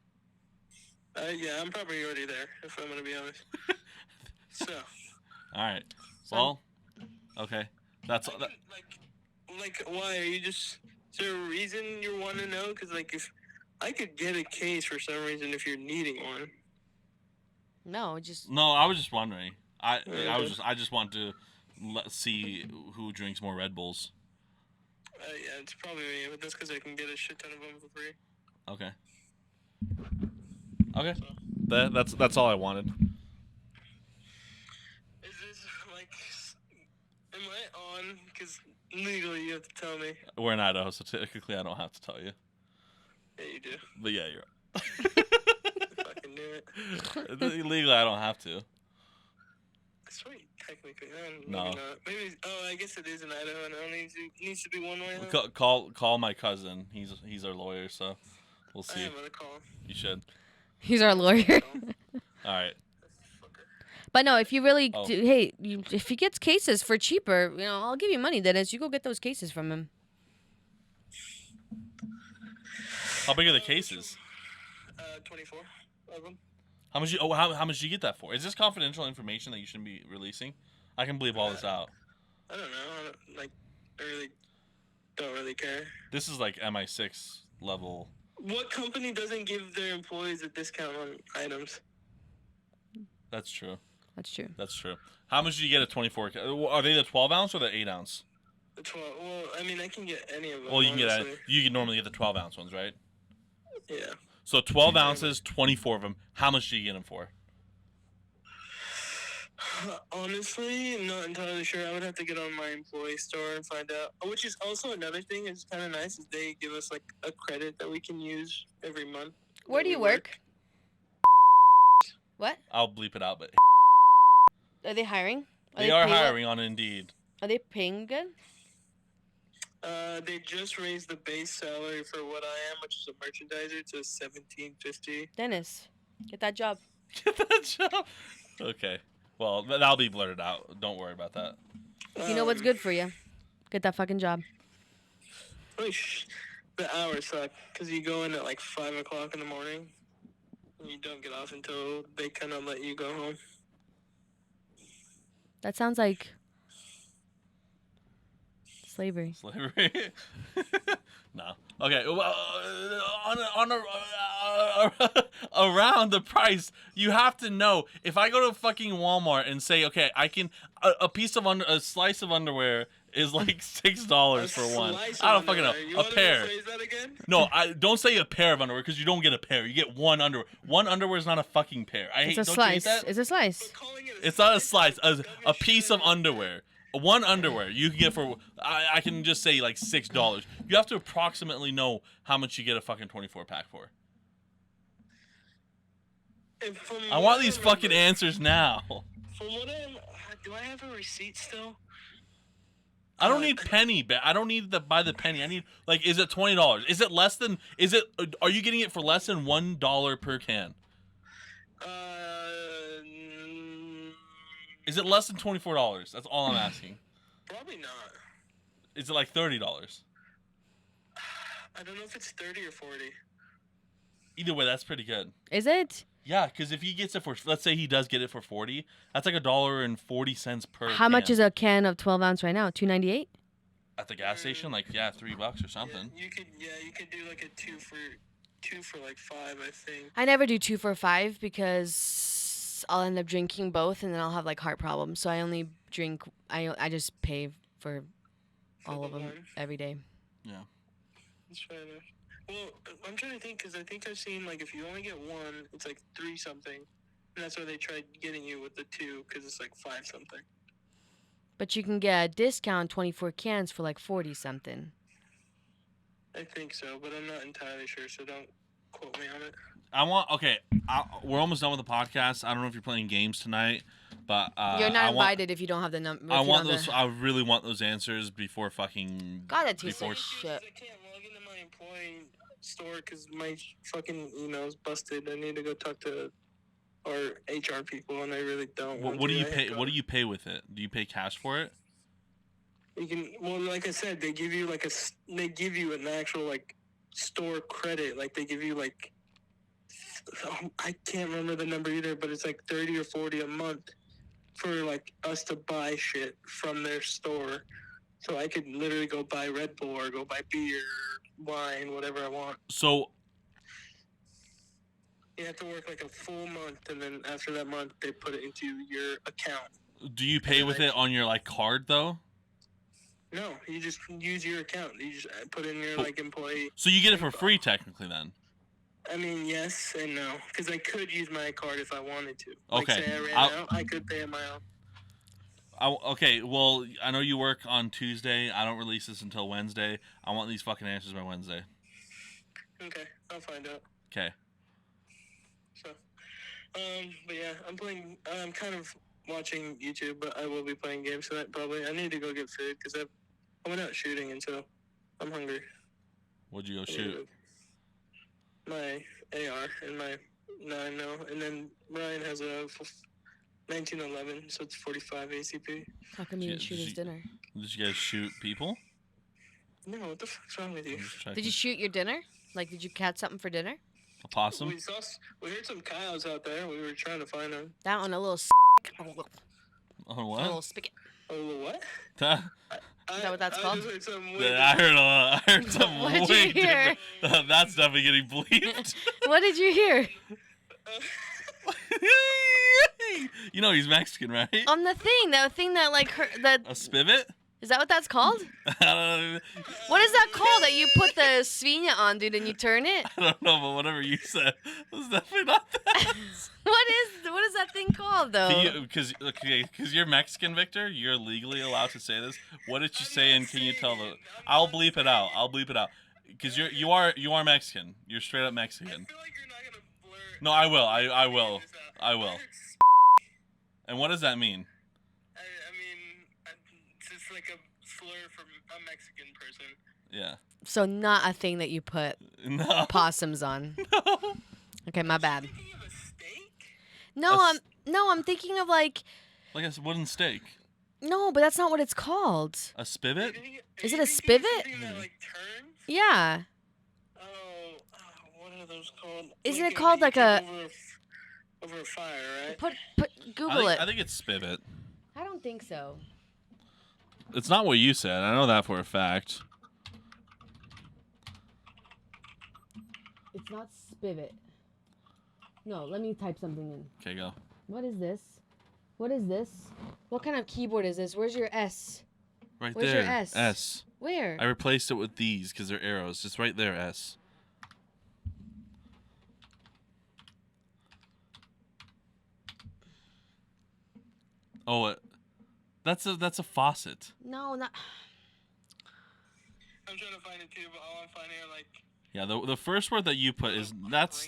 Yeah, I'm probably already there, if I'm gonna be honest. So. All right. Well, okay. That's all. Like, why are you just? Is there a reason you want to know? Because like, if I could get a case for some reason, if you're needing one. No, just. No, I was just wondering. I Okay. just want to see who drinks more Red Bulls. Yeah, it's probably me, but that's because I can get a shit ton of them for free. Okay. Okay. That's all I wanted. Is this like? Am I on? Because legally you have to tell me. We're in Idaho, so technically I don't have to tell you. Yeah, you do. But yeah, you're. I fucking knew it. Legally, I don't have to. Sweet, technically. Maybe No. not. Maybe. Oh, I guess it is in Idaho, and it only needs to be one way. Huh? Call my cousin. He's our lawyer, so we'll I see. am gonna call him. You should. He's our lawyer. All right. But no, if you really, Oh. hey, if he gets cases for cheaper, I'll give you money, Dennis. You go get those cases from him. How big are the cases? 24 of them. How much did you get that for? Is this confidential information that you shouldn't be releasing? I can bleep all this out. I don't know. I really don't really care. This is like MI6 level. What company doesn't give their employees a discount on items? That's true. That's true. That's true. How much did you get at 24? Are they the 12 ounce or the 8 ounce? The 12. Well, I mean, I can get any of them. Well, you can honestly. you can normally get the 12 ounce ones, right? Yeah. So 12 ounces, 24 of them. How much do you get them for? Honestly, I'm not entirely sure. I would have to get on my employee store and find out. Which is also another thing. It's kind of nice is they give us like a credit that we can use every month. Where do you work? What? I'll bleep it out, but Are they hiring? they are hiring on Indeed. Are they paying good? They just raised the base salary for what I am, which is a merchandiser, to $17.50. Dennis, get that job. Get that job. Okay. Well, that'll be blurted out. Don't worry about that. You know what's good for you. Get that fucking job. The hours suck because you go in at like 5 o'clock in the morning and you don't get off until they kind of let you go home. That sounds like slavery. Slavery? No. Okay. Well, around the price, you have to know. If I go to fucking Walmart and say, okay, I can a slice of underwear is like $6 for one. I don't fucking know. A pair. Say that again? No, I don't say a pair of underwear because you don't get a pair. You get one underwear. One underwear is not a fucking pair. It's a don't slice. You hate that? It's a slice. It's not a slice. A piece of underwear. One underwear you can get for I can just say like $6. You have to approximately know how much you get a fucking 24 pack for. I want these fucking answers now. From what do I have a receipt still? I don't need penny, but I don't need by the penny. I need is it $20? Is it less than? Are you getting it for less than $1 per can? Is it less than $24? That's all I'm asking. Probably not. Is it like $30? I don't know if it's 30 or 40. Either way, that's pretty good. Is it? Yeah, because if he gets it for, let's say he does get it for 40, that's like $1.40 per. How much is a can of 12 ounce right now? $2.98. At the gas station? $3 or something. Yeah, you could do like a two for like $5, I think. I never do 2 for $5 because I'll end up drinking both and then I'll have like heart problems. So I only drink. I just pay for all of them every day. Yeah. That's fair enough. Well, I'm trying to think because I think I've seen like if you only get one, it's like 3 something, and that's why they tried getting you with the 2 because it's like 5 something. But you can get a discount 24 cans for like 40 something. I think so, but I'm not entirely sure, so don't quote me on it. We're almost done with the podcast. I don't know if you're playing games tonight, but you're not invited if you don't have the number. I want those. I really want those answers before fucking. God, that tastes before like shit. I can't log into my employee store because my fucking email's busted. I need to go talk to our HR people, and I really don't. What do you pay? What do you pay with it? Do you pay cash for it? You can. Well, like I said, they give you they give you an actual like store credit. Like they give you like. I can't remember the number either, but it's like 30 or 40 a month for like us to buy shit from their store. So I could literally go buy Red Bull or go buy beer, wine, whatever I want. So you have to work like a full month, and then after that month, they put it into your account. Do you pay with it on your like card though? No, you just use your account. You just put in your like employee. So you get it for free technically then? I mean, yes and no, because I could use my card if I wanted to. Okay. Like, say I ran out, I could pay on my own. Okay, well, I know you work on Tuesday. I don't release this until Wednesday. I want these fucking answers by Wednesday. Okay, I'll find out. Okay. So, but yeah, I'm kind of watching YouTube, but I will be playing games tonight probably. I need to go get food because I went out shooting, and so I'm hungry. What'd you go shoot? My AR and my 9mm, and then Ryan has a 1911, so it's 45 ACP. How come you didn't shoot his dinner? Did you guys shoot people? No, what the fuck's wrong with you? Did you shoot your dinner? Like, did you catch something for dinner? A possum? We heard some coyotes out there. We were trying to find them. That one, a little Oh, what? A little spigot. A little what? Is that what that's called? I heard some What did way you hear? different. That's definitely getting bleeped. What did you hear? You know he's Mexican, right? On the thing that like that. A spivet? Is that what that's called? I What is that called? That you put the svinia on, dude, and you turn it? don't know, but whatever you said was definitely not that. What is that thing called though? Because you're Mexican, Victor. You're legally allowed to say this. What did you say? And can you tell the? I'll bleep it out. Because you are Mexican. You're straight up Mexican. I feel like you're not gonna blur. No, I will. I will. And what does that mean? I mean, it's just like a slur from a Mexican person. Yeah. So not a thing that you put No. possums on. No. Okay, my bad. Thinking of a steak? I'm thinking of like. Like a wooden steak. No, but that's not what it's called. A spivet? Is it a spivet? Something that like turns? Yeah. Oh, what are those called? Isn't Like it called you like keep a? over a fire, right? Put Google it. I think it's spivet. I don't think so. It's not what you said. I know that for a fact. It's not spivet. No, let me type something in. Okay, go. What is this? What is this? What kind of keyboard is this? Where's your S? Right Where's there. your S? S. Where? I replaced it with these because they're arrows. It's right there, S. Oh, that's a faucet. No, not. I'm trying to find it too, but all I'm finding are like. Yeah, the first word that you put is that's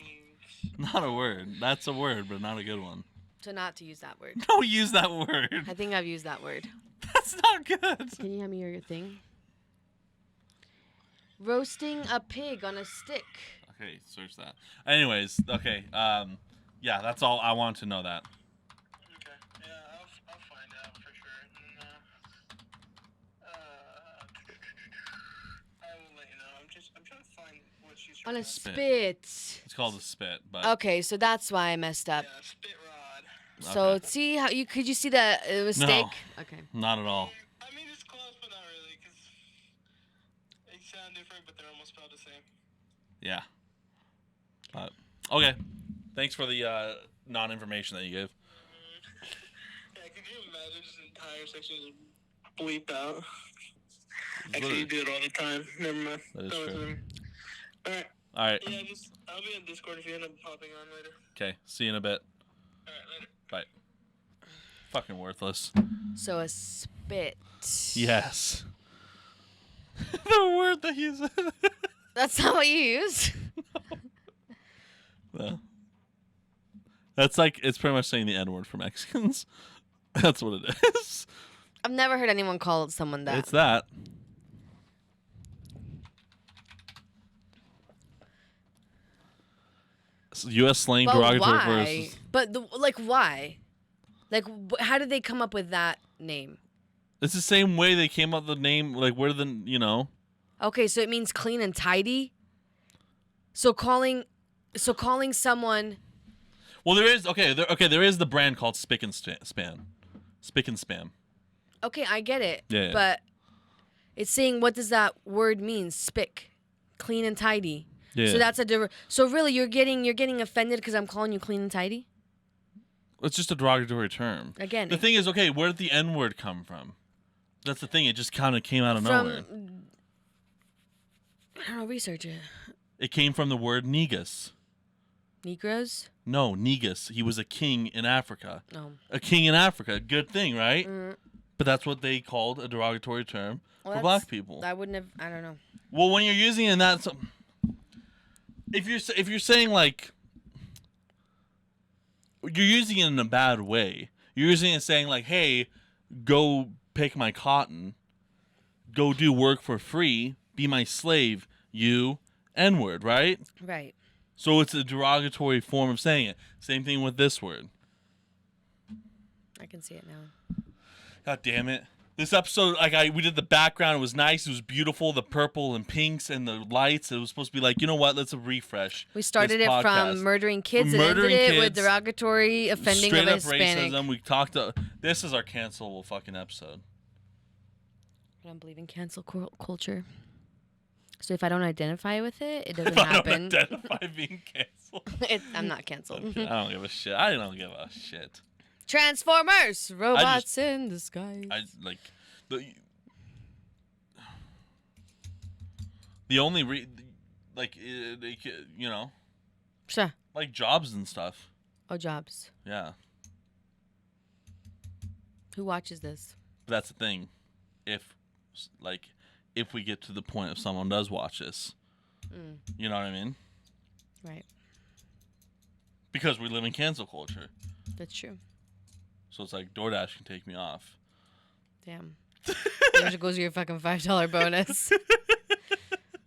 not a word. That's a word, but not a good one. So not to use that word. Don't use that word. I think I've used that word. That's not good. Can you hand me your thing? Roasting a pig on a stick. Okay, search that. Anyways, okay. Yeah, that's all. I want to know that. Okay. Yeah, I'll find out for sure. And, I will let you know. I'm trying to find what she's On a Spit. spit. It's called a spit, but Okay, so that's why I messed up. Yeah, spit rod. So Okay. see how could you see the mistake? No. Okay. Not at all. I mean, it's close, but not really, because they sound different, but they're almost spelled the same. Yeah. But okay. Thanks for the non-information that you gave. Yeah, could you imagine this entire section is bleeped out? It's Actually, you literally- do it all the time. Never mind. That is That was true. me. Alright. All right. Yeah, I'll be on Discord if you end up popping on later. Okay. See you in a bit. Alright, later. Bye. Fucking worthless. So a spit. Yes. The word that you said. That's not what you use. No. That's like it's pretty much saying the N word for Mexicans. That's what it is. I've never heard anyone call someone that. It's that. U.S. slang But derogatory why? versus. But why? Like, how did they come up with that name? It's the same way they came up with the name. Like, where the Okay, so it means clean and tidy. So calling someone. Well, there is there is the brand called Spick and Span, Spick and Spam. Okay, I get it. Yeah. But it's saying, what does that word mean? Spick, clean and tidy. Yeah. So that's so really you're getting offended because I'm calling you clean and tidy? It's just a derogatory term. Again, the thing is, okay, where did the N word come from? That's the thing. It just kind of came out of nowhere. I don't know, research it. It came from the word negus. Negroes? No, negus. He was a king in Africa. No. A king in Africa. Good thing, right? Mm. But that's what they called a derogatory term for Well, black people. I wouldn't have. I don't know. Well, when you're using it in that, if you're saying like, you're using it in a bad way. You're using it saying like, hey, go pick my cotton, go do work for free, be my slave, you N-word, right? Right. So it's a derogatory form of saying it. Same thing with this word. I can see it now. God damn it. This episode, we did the background. It was nice. It was beautiful. The purple and pinks and the lights. It was supposed to be like, you know what? Let's refresh. We started this it podcast. from murdering kids From murdering and ended it with kids, derogatory offending straight of a up Hispanic. racism. We talked. This is our cancelable fucking episode. I don't believe in cancel culture. So if I don't identify with it, it doesn't If I happen. don't identify being canceled. I'm not canceled. Okay, I don't give a shit. I don't give a shit. Transformers, robots in disguise. I like the only Sure. like jobs and stuff. Oh, jobs. Yeah, Who watches this? but that's the thing. If we get to the point if someone does watch this, you know what I mean? Right. Because we live in cancel culture, That's true. so it's like DoorDash can take me off. Damn. There goes your fucking $5 bonus.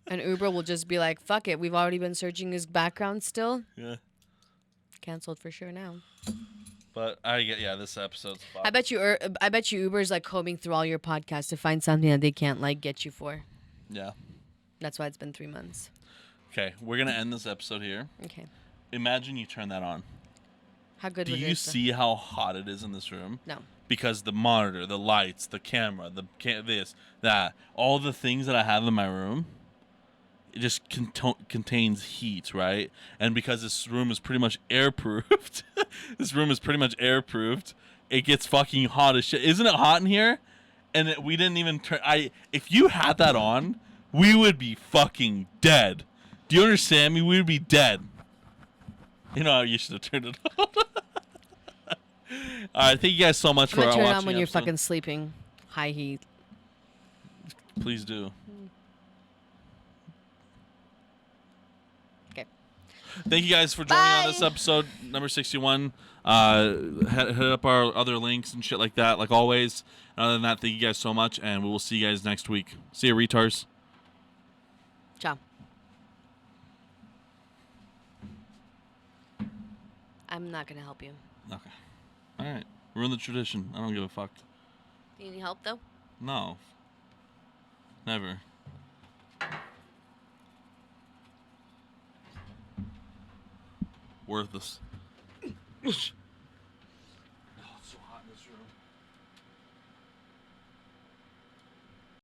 And Uber will just be like, fuck it. We've already been searching his background still. Yeah, Canceled for sure now. but this episode's. I bet you Uber's like combing through all your podcasts to find something that they can't like get you for. Yeah. That's why it's been 3 months. Okay, we're gonna end this episode here. Okay. Imagine you turn that on. How good Do would you it see how hot it is in this room? No. Because the monitor, the lights, the camera, this, that, all the things that I have in my room, it just contains heat, right? And because this room is pretty much airproofed, it gets fucking hot as shit. Isn't it hot in here? And we didn't even turn. If you had that on, we would be fucking dead. Do you understand me? We would be dead. You know, you should have turned it on. All right, thank you guys so much I'm for gonna turn watching. it on when you're episode. fucking sleeping. High heat. Please do. Okay. Thank you guys for joining on this episode, number 61. Hit up our other links and shit like that, like always. Other than that, thank you guys so much, and we will see you guys next week. See you, retards. Ciao. I'm not gonna help you. Okay. All right. Ruin the tradition. I don't give a fuck. Do you need help though? No. Never. Worthless.